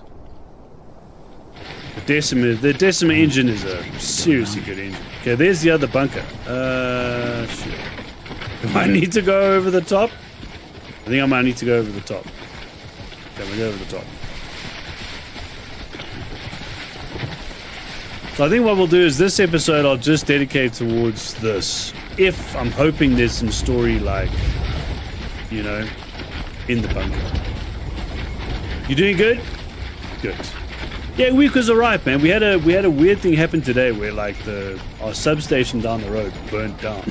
The Decima engine is a seriously good engine. Okay, there's the other bunker. Shit. Do I need to go over the top? I think I might need to go over the top. Okay, we'll go over the top. So I think what we'll do is this episode I'll just dedicate towards this. If I'm hoping there's some story, like, you know, in the bunker. You doing good? Good. Yeah, week was alright, man. We had a weird thing happen today where, like, our substation down the road burnt down.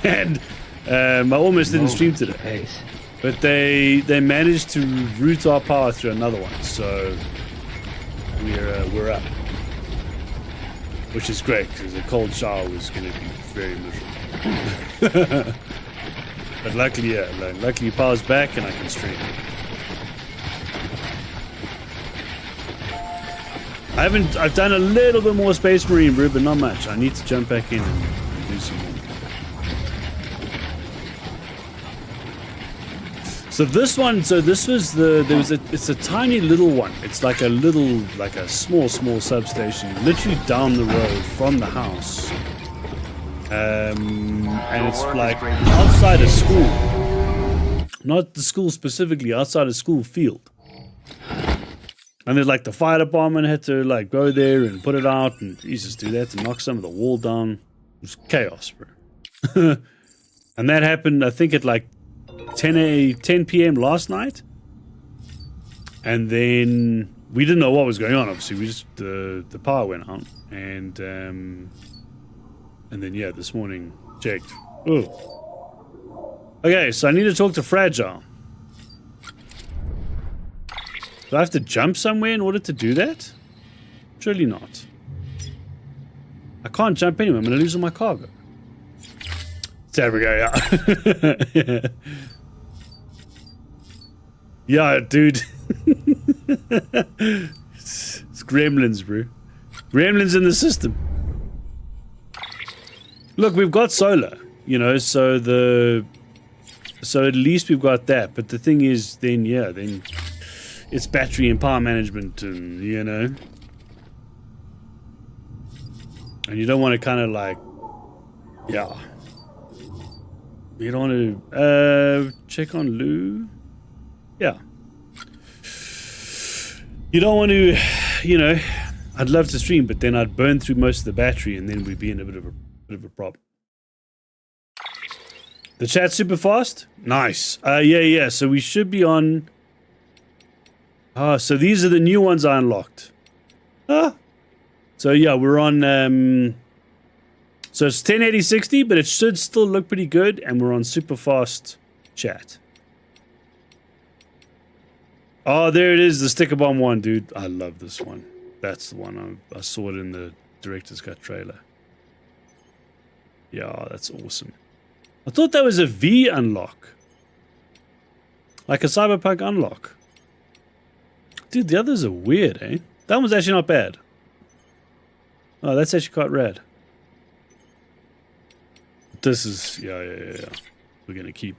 And I almost didn't stream today. Pace. But they managed to route our power through another one, so we're up. Which is great, because a cold shower was going to be very miserable. But luckily, yeah, luckily power's back and I can stream. I've done a little bit more Space Marine, bro, but not much. I need to jump back in and do some more. So this one, it's a tiny little one. It's like a small substation, literally down the road from the house. And it's like outside a school. Not the school specifically, outside a school field. And then, like, the fire department had to, like, go there and put it out, and Jesus, dude, they had to knock some of the wall down. It was chaos, bro. And that happened, I think, at like 10 p.m. last night. And then we didn't know what was going on. Obviously, we just the power went out, and then yeah, this morning checked. Oh, okay. So I need to talk to Fragile. Do I have to jump somewhere in order to do that? Surely not. I can't jump anywhere. I'm going to lose all my cargo. There we go, yeah. Yeah. Yeah, dude. It's gremlins, bro. Gremlins in the system. Look, we've got solar, you know, so at least we've got that. But the thing is, then it's battery and power management, and you know, and you don't want to kind of like, yeah, you don't want to check on Lou, yeah, you don't want to, you know, I'd love to stream, but then I'd burn through most of the battery, and then we'd be in a bit of a problem. The chat's super fast, nice, yeah, so we should be on. Ah, so these are the new ones I unlocked. Ah. So yeah, we're on, so it's 1080-60, but it should still look pretty good, and we're on super fast chat. Oh, there it is, the sticker bomb one, dude. I love this one. That's the one. I saw it in the Director's Cut trailer. Yeah, that's awesome. I thought that was a V unlock. Like a Cyberpunk unlock. Dude, the others are weird, eh? That one's actually not bad. Oh, that's actually quite rad. This is, yeah. We're gonna keep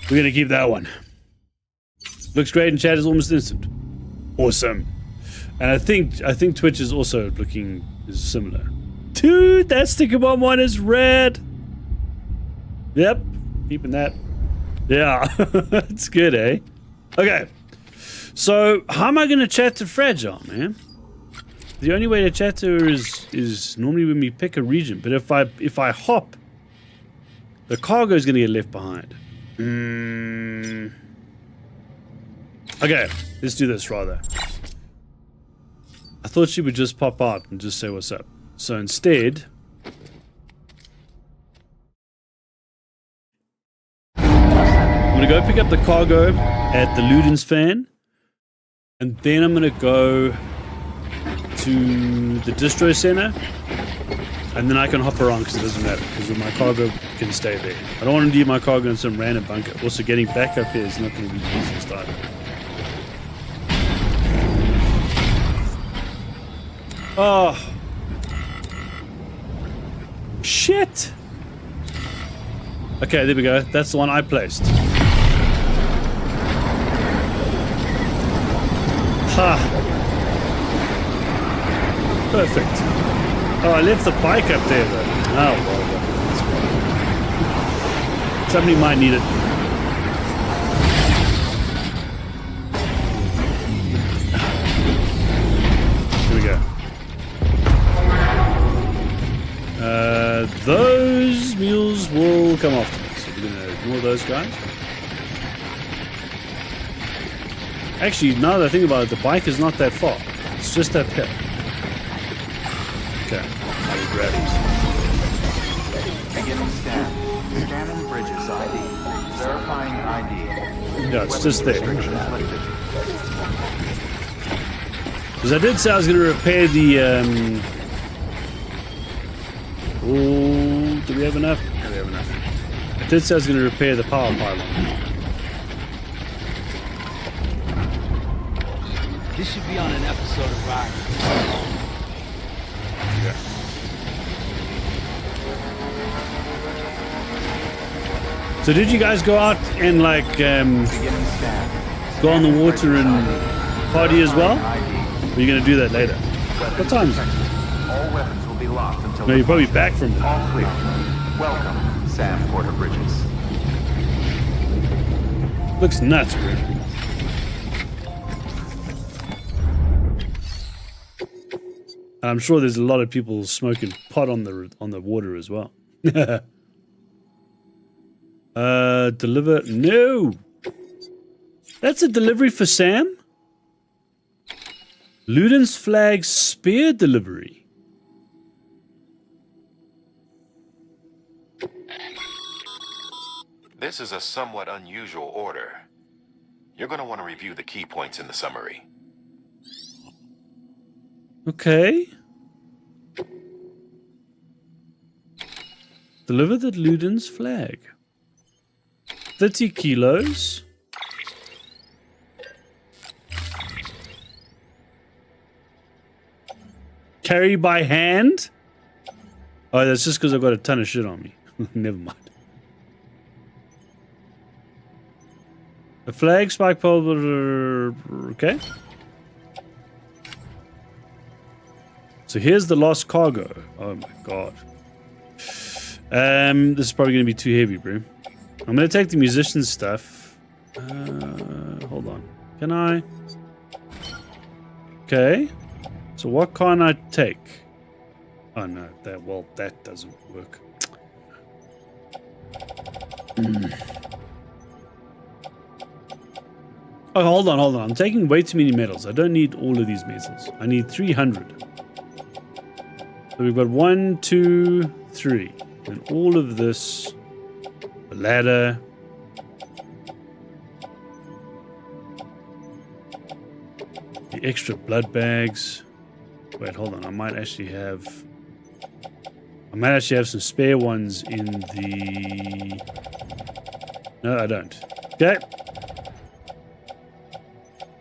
that one. Looks great, and chat is almost instant. Awesome. And I think Twitch is also looking similar. Dude, that sticker bomb one is red. Yep, keeping that. Yeah, it's good, eh? Okay. So, how am I going to chat to Fragile, man? The only way to chat to her is normally when we pick a region. But if I hop, the cargo is going to get left behind. Okay, let's do this rather. I thought she would just pop out and just say what's up. So instead, I'm gonna go pick up the cargo at the Ludens fan, and then I'm gonna go to the distro center, and then I can hop around because it doesn't matter, because my cargo can stay there. I don't want to leave my cargo in some random bunker. Also, getting back up here is not going to be the easiest either. Oh. Shit! Okay, there we go. That's the one I placed. Ha! Perfect. Oh, I left the bike up there though. Oh, well, that's fine. Somebody might need it. Here we go. Those mules will come after me, so we're going to ignore those guys. Actually, now that I think about it, the bike is not that far. It's just up here. Okay, I will grab these. Beginning scan. Scanning bridges ID. Verifying ID. Yeah, it's just there. Restrictions lifted. Because I did say I was going to repair the, oh, do we have enough? No, we have enough. I did say I was going to repair the power pylon. This should be on an episode of Rock. Yeah. So did you guys go out and like go on the water and party as well? Or are you going to do that later? What time is it? All weapons will be locked until No, you're probably back from that. all clear. Welcome, Sam Porter Bridges. Looks nuts, bro. And I'm sure there's a lot of people smoking pot on the water as well. Deliver. No! That's a delivery for Sam? Luden's flag spear delivery. This is a somewhat unusual order. You're going to want to review the key points in the summary. Okay. Deliver the Luden's flag. 30 kilos. Carry by hand? Oh, that's just because I've got a ton of shit on me. Never mind. A flag, spike pole, okay. So here's the lost cargo. Oh my god. This is probably going to be too heavy, bro. I'm going to take the musician stuff. Hold on. Can I? Okay. So what can't I take? Oh no, that doesn't work. Oh, hold on. I'm taking way too many metals. I don't need all of these metals. I need 300. So we've got 1, 2, 3. And all of this. The ladder. The extra blood bags. Wait, hold on. I might actually have some spare ones in the... No, I don't. Okay.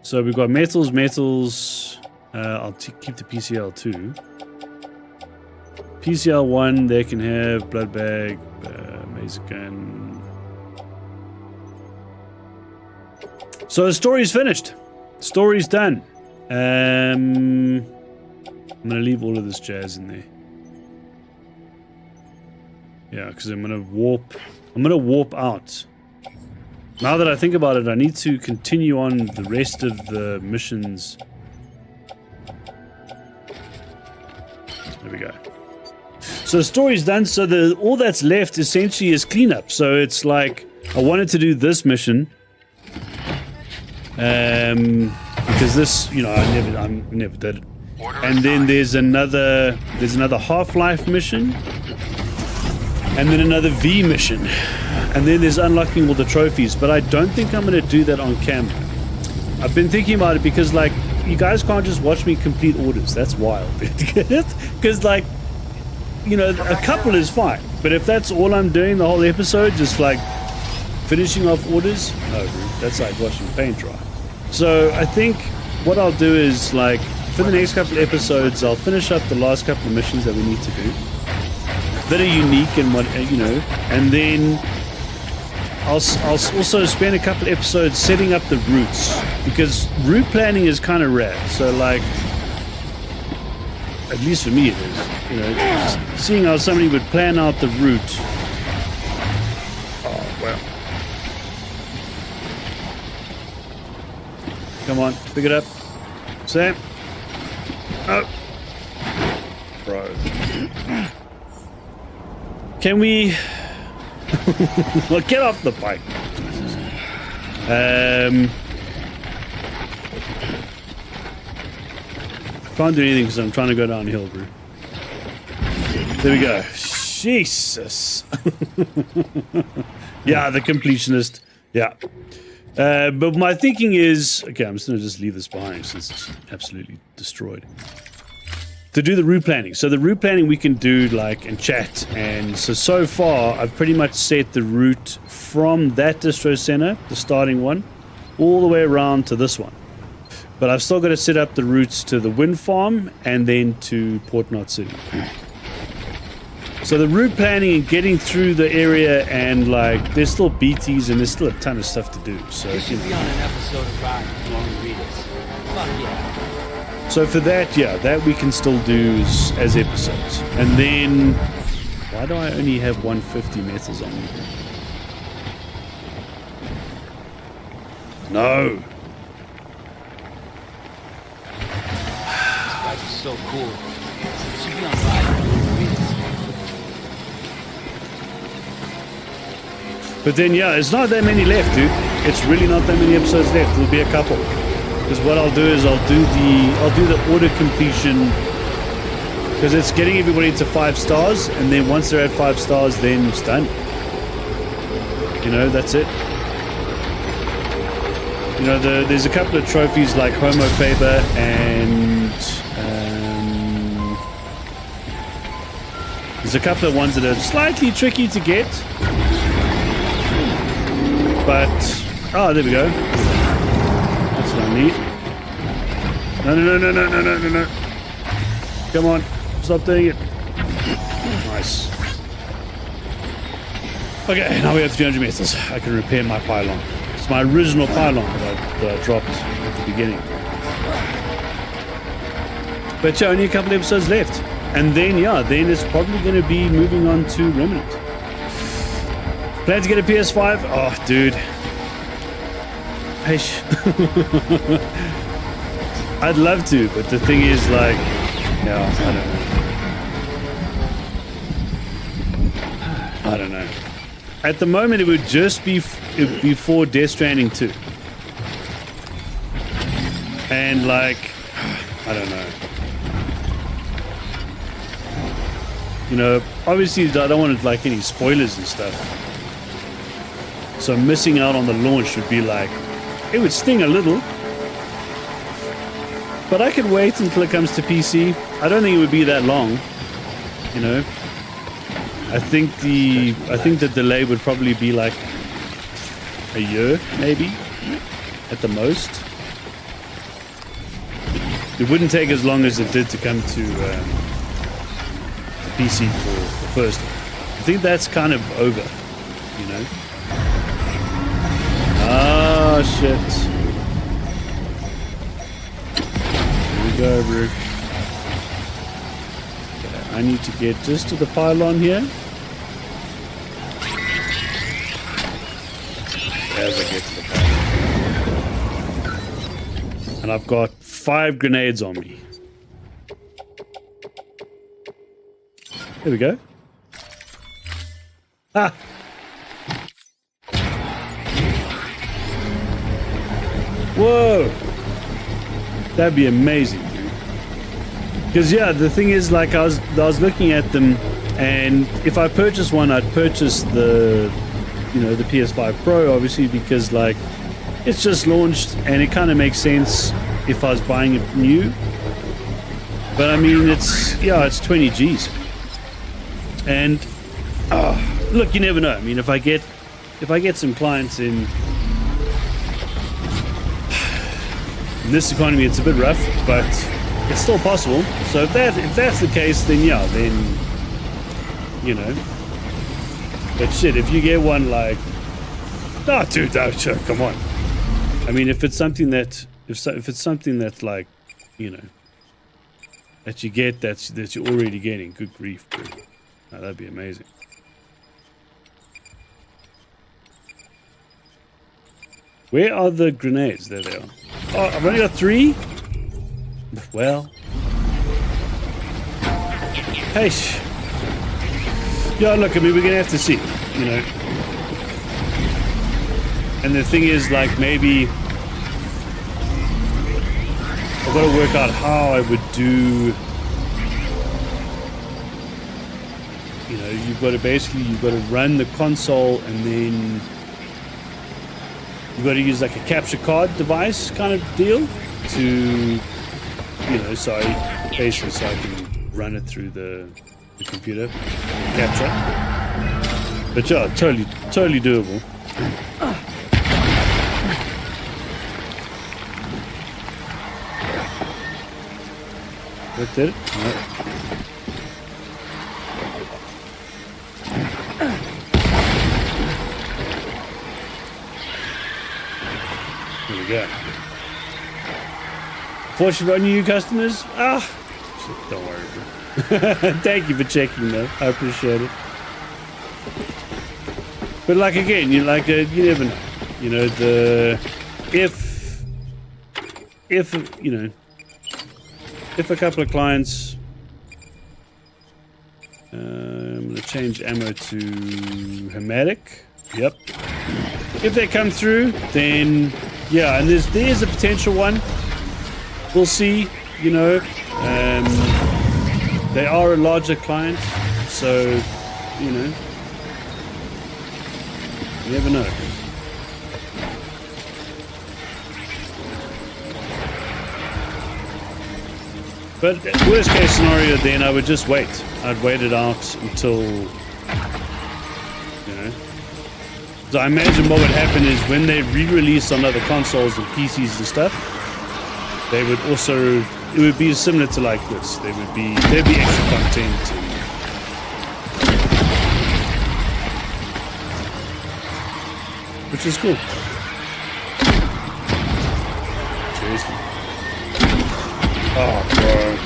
So we've got metals. I'll keep the PCL 2. PCL 1, they can have blood bag, maze gun. So the story's finished. Story's done. I'm gonna leave all of this jazz in there. Yeah, because I'm gonna warp out. Now that I think about it, I need to continue on the rest of the missions. There we go. So the story's done. So all that's left essentially is cleanup. So it's like I wanted to do this mission. Because this, you know, I never did it. And then there's another Half-Life mission. And then another V mission. And then there's unlocking all the trophies. But I don't think I'm going to do that on camera. I've been thinking about it because, like, you guys can't just watch me complete orders. That's wild. Because, like, you know, a couple is fine. But if that's all I'm doing the whole episode, just, like, finishing off orders, no, dude, that's like watching paint dry. So I think what I'll do is, like, for the next couple of episodes, I'll finish up the last couple of missions that we need to do that are unique and what, you know, and then I'll also spend a couple of episodes setting up the routes, because route planning is kind of rad. So, like, at least for me it is, you know, just seeing how somebody would plan out the route. Oh, well. Come on, pick it up. Sam. Oh. Bro. Can we... well, get off the bike. Can't do anything because I'm trying to go downhill, bro. There we go. Jesus. Yeah, the completionist. Yeah. But my thinking is... Okay, I'm just going to just leave this behind since it's absolutely destroyed. To do the route planning. So the route planning we can do, like, and chat. And so far, I've pretty much set the route from that distro center, the starting one, all the way around to this one. But I've still got to set up the routes to the wind farm and then to Port Knot City. So the route planning and getting through the area, and, like, there's still BTs and there's still a ton of stuff to do. So This should be on an episode of Ride Long Readers. Fuck yeah. So for that, yeah, that we can still do as episodes. And then, why do I only have 150 meters on me? No. This bike is so cool. It should be on Ride Long Readers. But then, yeah, it's not that many left, dude. It's really not that many episodes left. There'll be a couple. Because what I'll do is I'll do the auto completion, because it's getting everybody to 5 stars, and then once they're at 5 stars, then it's done. You know, that's it. You know, there's a couple of trophies like Homo Faber and there's a couple of ones that are slightly tricky to get. But oh, there we go. That's what I need. No. Come on. Stop doing it. Nice. Okay, now we have 300 meters. I can repair my pylon. It's my original pylon that I dropped at the beginning. But yeah, only a couple episodes left. And then, yeah, then it's probably going to be moving on to Remnant. Plan to get a PS5? Oh, dude. I'd love to, but the thing is, like, no, I don't know. At the moment, it would just be for Death Stranding 2. And, like, I don't know. You know, obviously, I don't want, like, any spoilers and stuff. So missing out on the launch would be like, it would sting a little. But I could wait until it comes to PC. I don't think it would be that long. You know, I think the delay would probably be like a year, maybe, at the most. It wouldn't take as long as it did to come to PC for the first one. I think that's kind of over, you know. Ah, shit. Here we go, bro. Okay, I need to get just to the pylon here. As I get to the pylon. And I've got 5 grenades on me. There we go. Ah! Whoa! That'd be amazing, dude. Because yeah, the thing is, like, I was looking at them, and if I purchase one, I'd purchase the, you know, the PS5 Pro, obviously, because like it's just launched, and it kind of makes sense if I was buying it new. But I mean, it's 20 G's, and look, you never know. I mean, if I get some clients in this economy, it's a bit rough, but it's still possible. So if that's the case, then yeah, then you know. But shit, if you get one like, oh, dude, come on. I mean, if it's something that like, you know, that you get that you're already getting, good grief, dude. Oh, that'd be amazing. Where are the grenades? There they are. Oh, I've only got 3? Well. Hey. Yeah, look, I mean, we're going to have to see, you know. And the thing is, like, maybe I've got to work out how I would do, you know, you've got to run the console, and then you've got to use like a capture card device kind of deal to, you know, so I can run it through the computer capture. But yeah, totally doable. That did it? No. Here we go. Fortunate for new customers? Shit, don't worry. Thank you for checking though. I appreciate it. But like again, you like you never know. You know, if you know, if a couple of clients, I'm gonna change ammo to hermetic. Yep. If they come through, then yeah, and there's a potential one. We'll see. You know, they are a larger client, so you know, you never know. But worst case scenario, then I would just wait. I'd wait it out until, you know. So I imagine what would happen is when they re-release on other consoles and PCs and stuff, they would also, it would be similar to like this. There'd be extra content. Which is cool. Seriously. Oh, bro.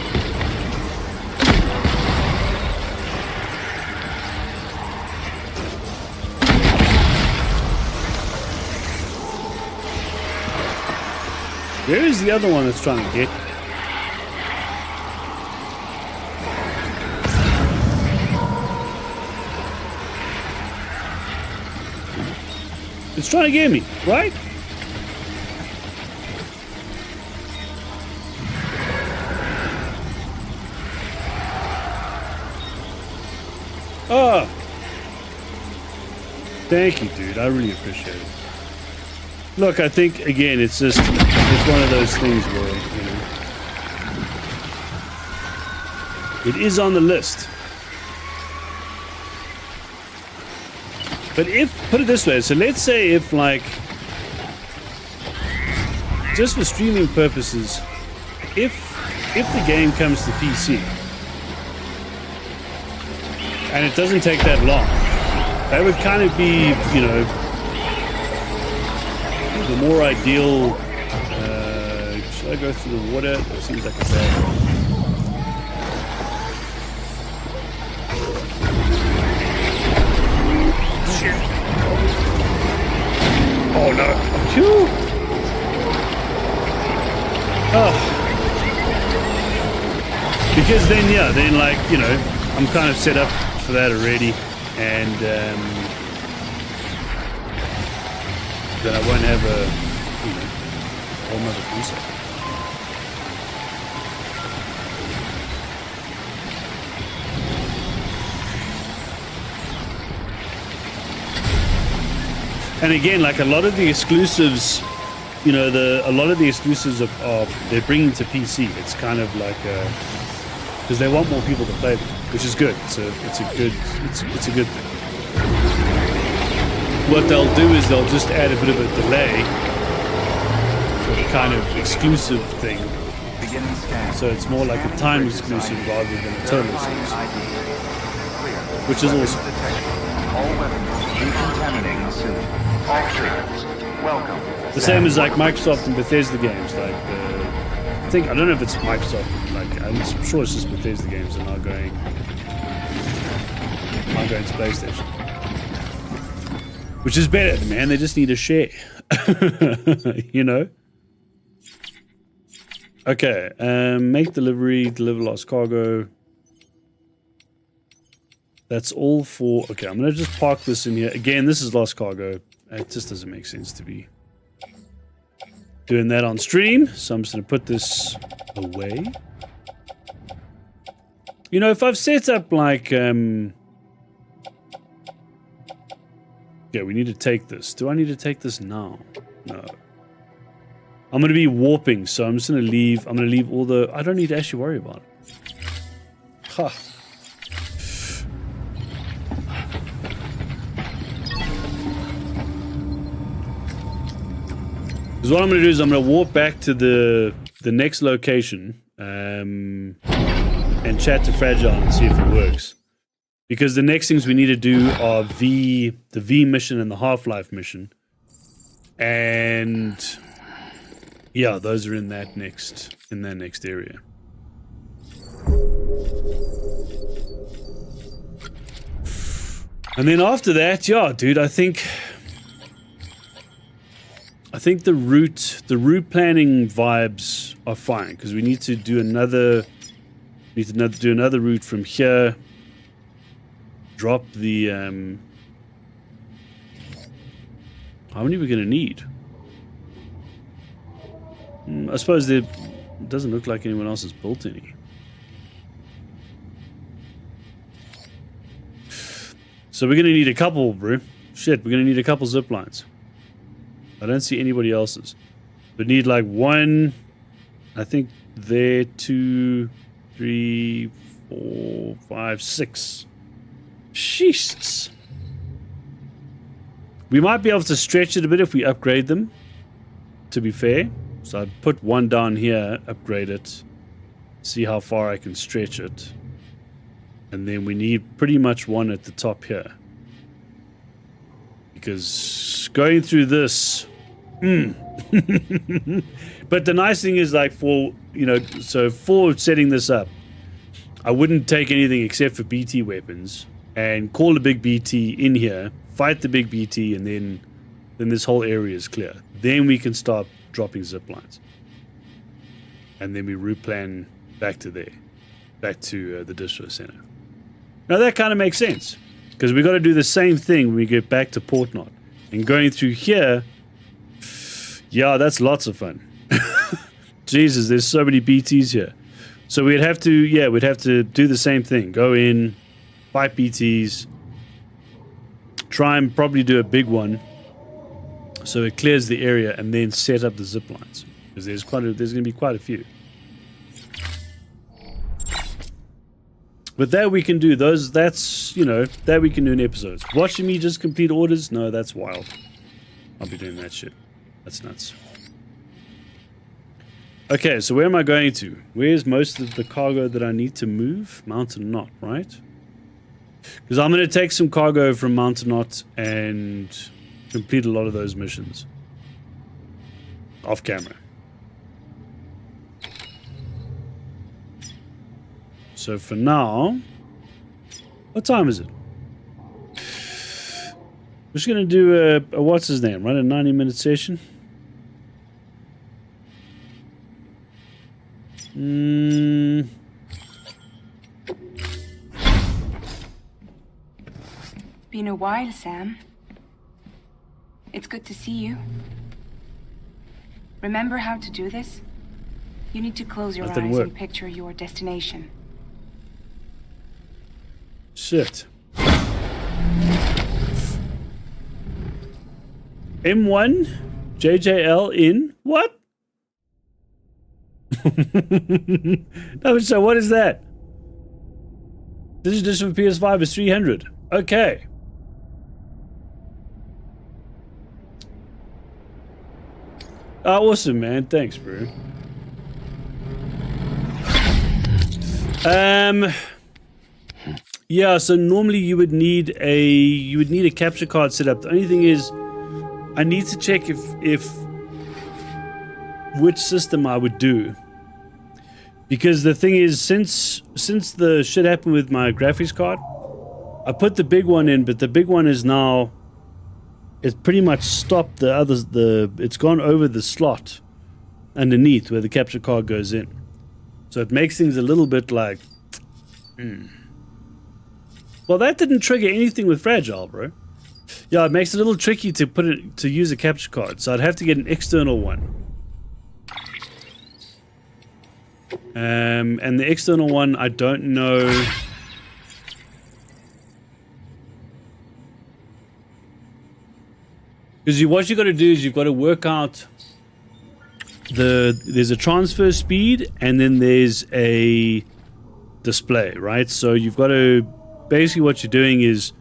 Where is the other one that's trying to get? It's trying to get me, right? Oh, thank you, dude. I really appreciate it. Look, I think again, it's one of those things where, you know, it is on the list. But put it this way, so let's say if like, just for streaming purposes, if the game comes to PC, and it doesn't take that long, that would kind of be, you know, the more ideal. Should I go through the water? That seems like a bad one. Shit. Oh no. Phew. Oh. Because then, yeah, then like, you know, I'm kind of set up for that already, and then I won't have a, you know, whole nother concept. And again, like a lot of the exclusives, you know, a lot of the exclusives are they're bringing to PC. It's kind of like because they want more people to play them, which is good. So it's a good thing. What they'll do is they'll just add a bit of a delay for the kind of exclusive thing. Beginning scan. So it's more like a time exclusive rather than a total exclusive, which is awesome. All weapons decontaminating soon. All clear. Welcome. The same as like Microsoft and Bethesda games. Like I don't know if it's Microsoft. Like I'm sure it's just Bethesda games that are going to PlayStation, which is better, man. They just need a share, you know. Okay, make delivery, deliver lost cargo. That's all for. Okay, I'm gonna just park this in here again. This is lost cargo. It just doesn't make sense to be doing that on stream, so I'm just going to put this away. You know, if I've set up like yeah, we need to take this. Do I need to take this now? No. I'm going to be warping, so I'm just going to leave. I'm going to leave all the. I don't need to actually worry about it. Ha. Huh. Because what I'm going to do is I'm going to warp back to the next location and chat to Fragile and see if it works. Because the next things we need to do are the V mission and the Half-Life mission. And yeah, those are in that next area. And then after that, yeah, dude, I think the route planning vibes are fine because we need to do another route from here. Drop the how many are we gonna need? I suppose it doesn't look like anyone else has built any. So we're gonna need a couple, bro. Shit, we're gonna need a couple zip lines. I don't see anybody else's. We need like one, I think there, 2, 3, 4, 5, 6. Jesus. We might be able to stretch it a bit if we upgrade them, to be fair. So I'd put one down here, upgrade it, see how far I can stretch it. And then we need pretty much one at the top here. Because going through this... But the nice thing is, like, for setting this up, I wouldn't take anything except for BT weapons and call the big BT in here, fight the big BT, and then this whole area is clear. Then we can start dropping zip lines. And then we route plan back to there, back to the distro center. Now that kind of makes sense, because we got to do the same thing when we get back to Port Knot. And going through here, yeah, that's lots of fun. Jesus, there's so many BTs here. So we'd have to do the same thing. Go in, fight BTs, try and probably do a big one so it clears the area, and then set up the zip lines. Because there's going to be quite a few. But that we can do that we can do in episodes. Watching me just complete orders? No, that's wild. I'll be doing that shit. That's nuts. Okay, so where am I going to? Where's most of the cargo that I need to move? Mountain Knot, right? Because I'm going to take some cargo from Mountain Knot and complete a lot of those missions. Off camera. So for now, what time is it? We're just going to do a what's his name, right? A 90-minute session. Been a while, Sam. It's good to see you. Remember how to do this? You need to close your That eyes didn't work. and picture your destination. Shit. M1 JJL in what? No, so what is that? This edition for PS5 is 300. Okay. Oh, awesome, man. Thanks, bro. Yeah, so normally you would need a capture card set up. The only thing is I need to check if which system I would do. Because the thing is, since the shit happened with my graphics card, I put the big one in, but the big one is now, it's pretty much stopped the others. It's gone over the slot underneath where the capture card goes in, so it makes things a little bit like. Well, that didn't trigger anything with Fragile, bro. Yeah, it makes it a little tricky to use a capture card, so I'd have to get an external one. And the external one, I don't know. Because what you got to do is you've got to work out there's a transfer speed and then there's a display, right? So you've got to, basically what you're doing is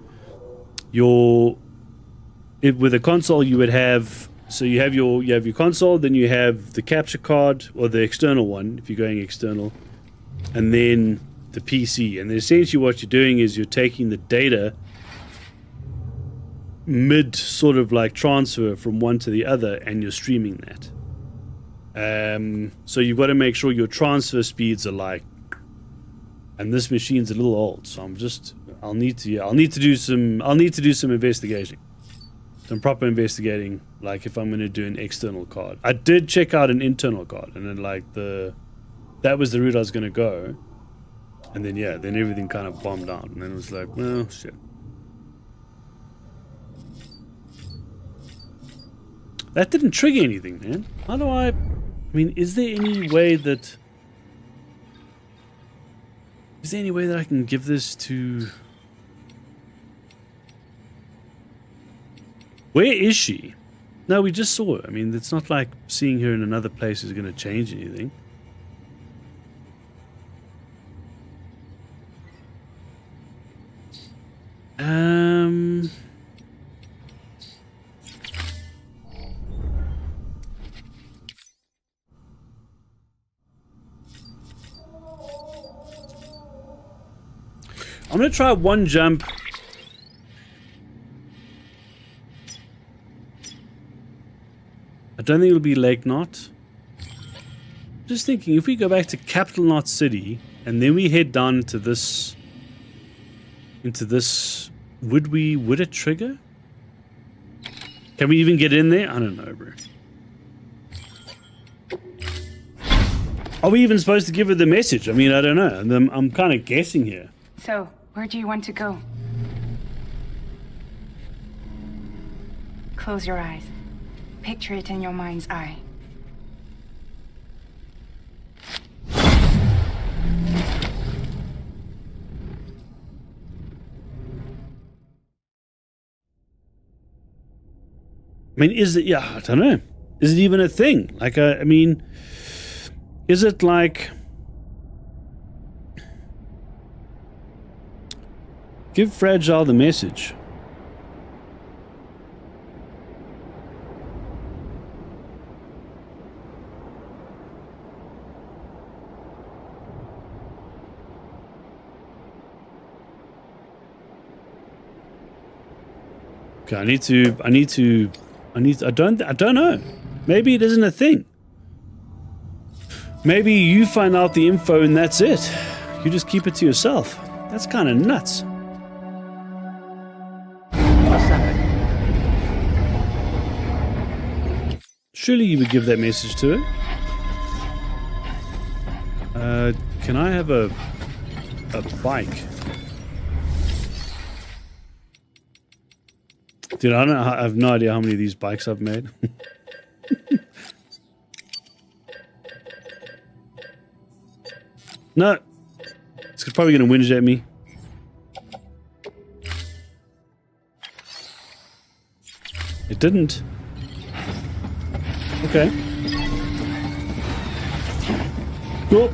with a console you would have, so you have your console, then you have the capture card, or the external one if you're going external, and then the PC. And then essentially what you're doing is you're taking the data mid sort of like transfer from one to the other, and you're streaming that. So you've got to make sure your transfer speeds are like, and this machine's a little old, so I'll need to do some investigating. Some proper investigating, like if I'm going to do an external card. I did check out an internal card, and then like that was the route I was going to go, and then yeah, then everything kind of bombed out, and then it was like, well, shit. That didn't trigger anything, man. How do I mean, is there any way that I can give this to... Where is she? No, we just saw her. I mean, it's not like seeing her in another place is going to change anything. I'm going to try one jump. I don't think it'll be Lake Knot. Just thinking, if we go back to Capital Knot City and then we head down into this, would it trigger? Can we even get in there? I don't know, bro. Are we even supposed to give her the message? I mean, I don't know. I'm kind of guessing here. So, where do you want to go? Close your eyes. Picture it in your mind's eye. I mean, is it, yeah, I don't know. Is it even a thing? Like, I mean, is it like... Give Fragile the message. Okay, I don't know. Maybe it isn't a thing. Maybe you find out the info and that's it. You just keep it to yourself. That's kind of nuts. Surely you would give that message to her. Can I have a bike? Dude, I have no idea how many of these bikes I've made. No. It's probably going to whinge at me. It didn't. Okay. Cool.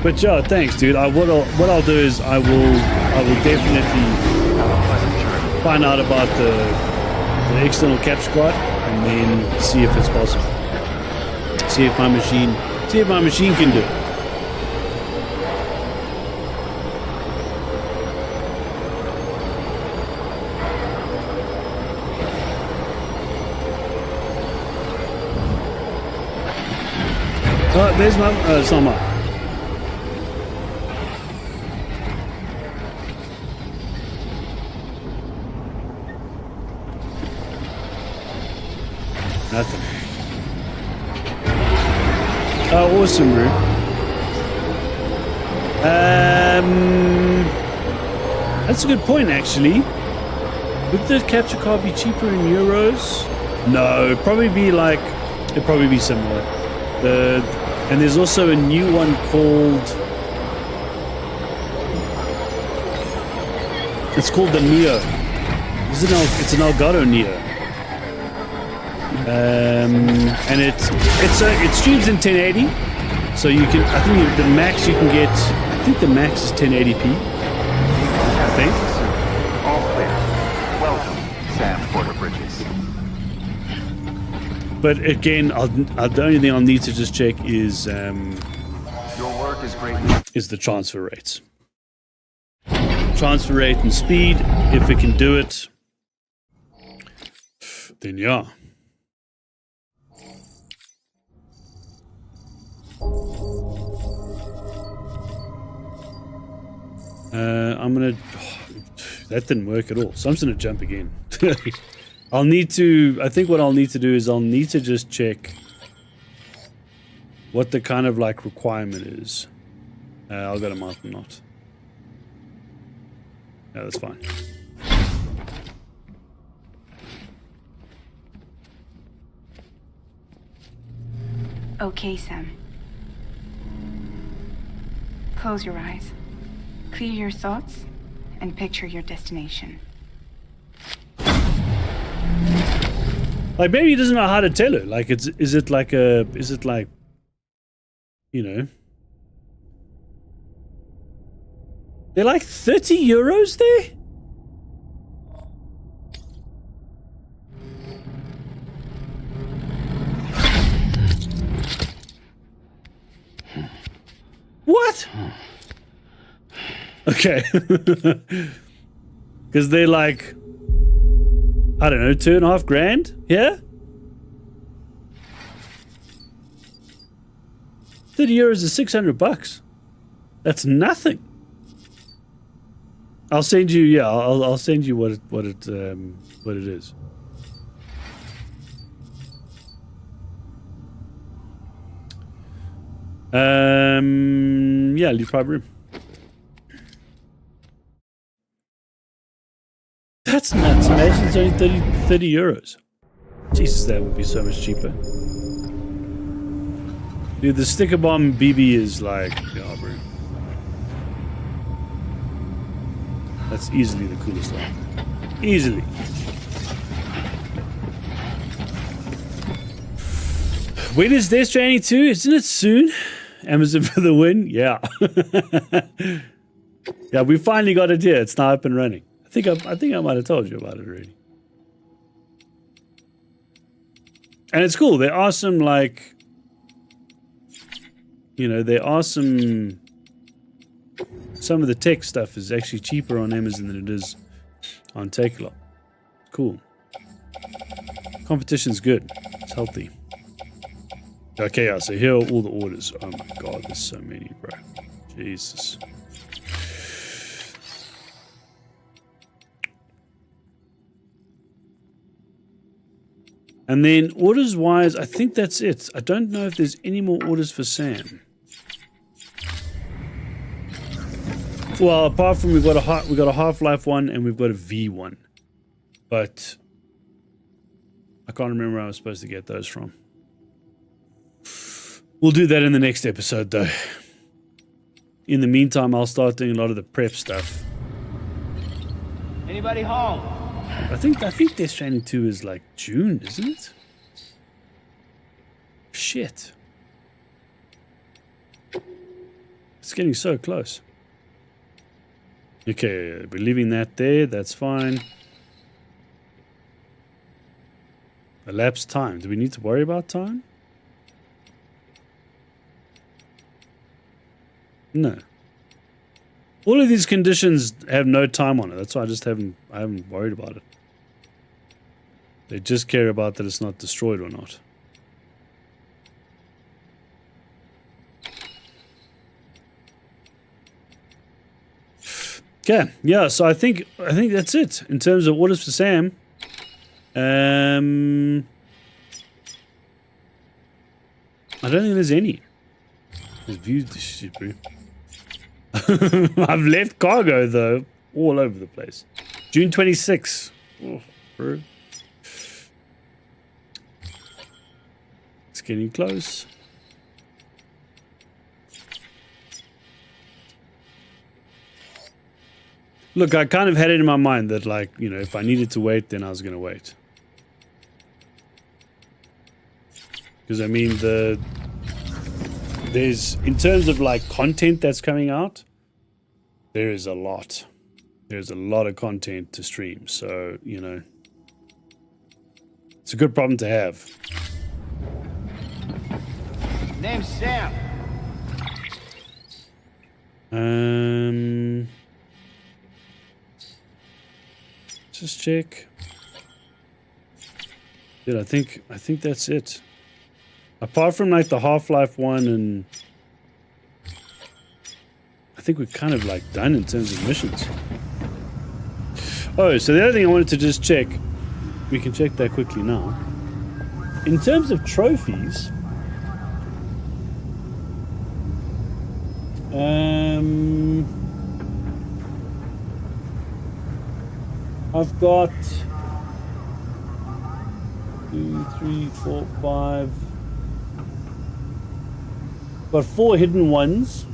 But yeah, thanks, dude. What I'll do is I will definitely find out about the external capture card and then see if it's possible. See if my machine can do it. Oh, there's my it's not mine. Nothing. Oh, awesome, bro. That's a good point, actually. Would the capture card be cheaper in euros? No, it'd probably be similar. And there's also a new one called. It's called the Neo. It's an Elgato Neo. And it streams in 1080, so you can. I think the max you can get. I think the max is 1080p. I think. All clear. Welcome, Sam Porter Bridges. But again, the only thing I'll need to just check is Your work is great. is the transfer rates. Transfer rate and speed. If it can do it, then yeah. I'm gonna. That didn't work at all. So I'm just gonna jump again. I'll need to. I think what I'll need to do is I'll need to just check what the kind of like requirement is. I'll go to mountain knot. Yeah, that's fine. Okay, Sam. Close your eyes. Clear your thoughts and picture your destination. Like maybe he doesn't know how to tell her. Like is it like you know, they're like 30 euros there? What? Okay. Because they're like, I don't know, $2.5 grand? Yeah? 30 euros is $600. That's nothing. I'll send you, yeah, I'll send you what it is. Yeah, leave private room. That's nuts. Imagine it's only 30 euros. Jesus, that would be so much cheaper. Dude, the sticker bomb BB is like, yeah, bro. That's easily the coolest one. Easily. When is Death Stranding 2? Isn't it soon? Amazon for the win? Yeah. Yeah, we finally got it here. It's now up and running. I think I might have told you about it already. And it's cool. There are some like, you know, there are some of the tech stuff is actually cheaper on Amazon than it is on Takealot. Cool. Competition's good. It's healthy. Okay, yeah, so here are all the orders. Oh my god, there's so many, bro. Jesus. And then orders-wise, I think that's it. I don't know if there's any more orders for Sam. Well, apart from we've got a Half-Life one and we've got a V one, but I can't remember where I was supposed to get those from. We'll do that in the next episode, though. in the meantime, I'll start doing a lot of the prep stuff. Anybody home? I think Death Stranding 2 is like June, isn't it? Shit. It's getting so close. Okay, we're leaving that there. That's fine. Elapsed time. Do we need to worry about time? No. All of these conditions have no time on it. That's why I haven't worried about it. They just care about that it's not destroyed or not. Okay, yeah, so I think that's it in terms of orders for Sam. I don't think there's any. I've viewed this shit, bro. I've left cargo though, all over the place. June 26th. Oh, bro. It's getting close. Look, I kind of had it in my mind that, like, you know, if I needed to wait, then I was going to wait. Because, I mean, there's, in terms of, like, content that's coming out, there is a lot. There's a lot of content to stream. So, you know, it's a good problem to have. Name's Sam. Just check. Dude, I think that's it. Apart from like the Half-Life one, and I think we're kind of like done in terms of missions. Oh, so the other thing I wanted to just check, we can check that quickly now. In terms of trophies, I've got 2, 3, 4, 5. Got 4 hidden ones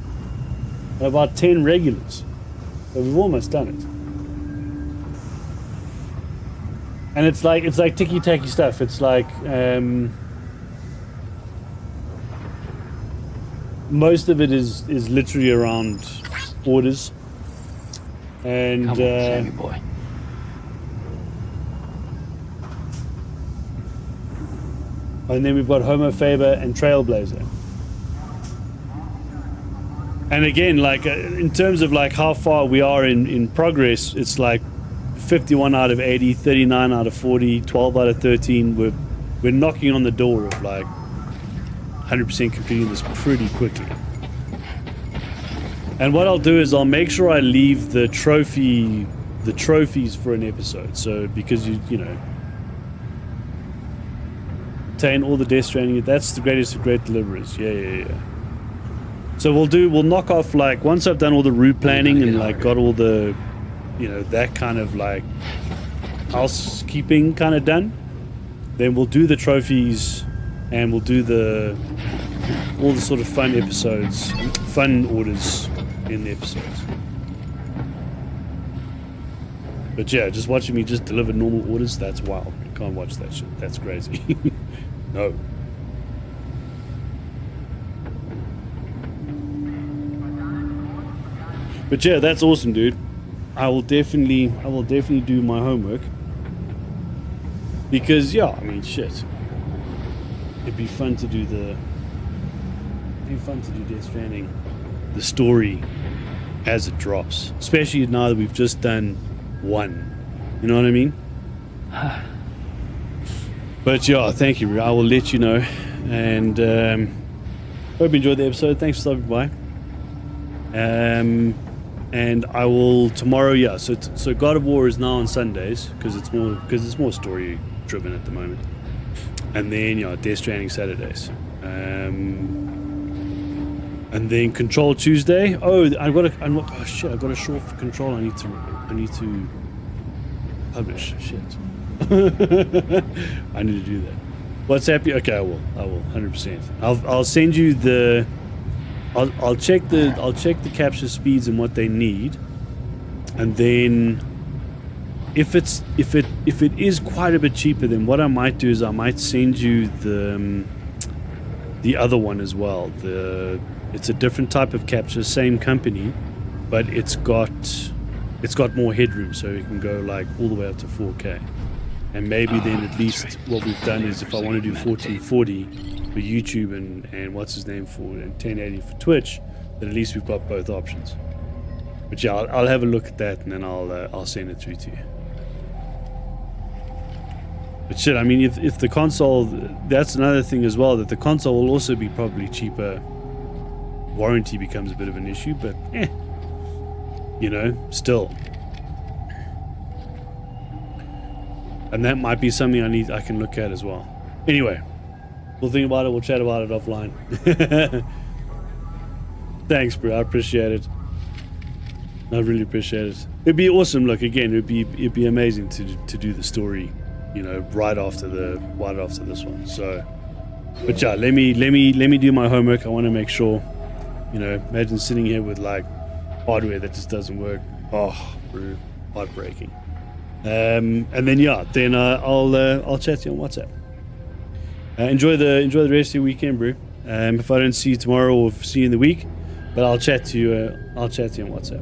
and about 10 regulars. So we've almost done it. And it's like ticky-tacky stuff. It's like most of it is literally around orders. And Come on, Sammy boy. And then we've got Homo Faber and Trailblazer. And again, like in terms of like how far we are in progress, it's like 51 out of 80, 39 out of 40, 12 out of 13. We're knocking on the door of like 100% completing this pretty quickly. And what I'll do is I'll make sure I leave the trophies for an episode. So because you know, obtain all the Death Stranding, that's the greatest of great deliverers. Yeah. So we'll knock off, like, once I've done all the route planning and like got all the, you know, that kind of like housekeeping kind of done, then we'll do the trophies and we'll do all the sort of fun episodes, fun orders in the episodes. But yeah, just watching me just deliver normal orders, that's wild. You can't watch that shit. That's crazy. No. But yeah, that's awesome, dude. I will definitely do my homework. Because yeah, I mean, shit. It'd be fun to do Death Stranding, the story as it drops. Especially now that we've just done 1. You know what I mean? But yeah, thank you. I will let you know. And hope you enjoyed the episode. Thanks for stopping by. And I will tomorrow. Yeah. So God of War is now on Sundays because it's more story driven at the moment. And then Death Stranding Saturdays. And then Control Tuesday. Oh, I got a short for Control. I need to publish. Shit. I need to do that. WhatsApp you? Okay, I will 100%. I'll send you the I'll check the capture speeds and what they need, and then if it is quite a bit cheaper, then what I might do is I might send you the other one as well. It's a different type of capture, same company, but it's got more headroom, so it can go like all the way up to 4K. And maybe then at least what we've done is if I want to do 1440 for YouTube and what's his name for and 1080 for Twitch, then at least we've got both options. But yeah, I'll have a look at that and then I'll send it through to you. But shit, I mean, if the console, that's another thing as well, that the console will also be probably cheaper. Warranty becomes a bit of an issue, but you know, still. And that might be something I can look at as well. Anyway, we'll think about it, we'll chat about it offline. Thanks, bro, I appreciate it. I really appreciate it. It'd be awesome, look, again, it'd be amazing to do the story, you know, right after this one. So, but yeah, let me do my homework. I want to make sure, you know, imagine sitting here with like hardware that just doesn't work. Oh, bro, heartbreaking. And then yeah, then I'll chat to you on WhatsApp. Enjoy the rest of your weekend, bro. If I don't see you tomorrow or see you in the week, but I'll chat to you on WhatsApp.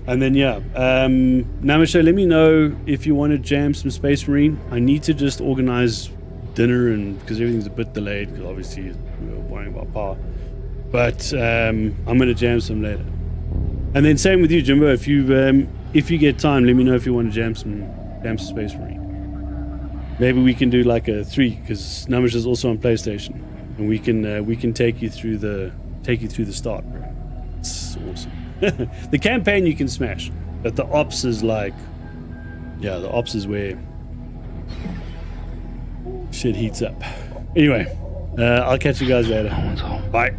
And then yeah, Namasha, let me know if you want to jam some Space Marine. I need to just organize dinner, and because everything's a bit delayed, because obviously we're worrying about power. But I'm gonna jam some later. And then same with you, Jimbo. If you get time, let me know if you want to jam some Space Marine. Maybe we can do like a 3, because Namasha is also on PlayStation, and we can take you through the start, bro. It's awesome. The campaign you can smash, but the ops is like, yeah, the ops is where shit heats up. Anyway, I'll catch you guys later. Bye.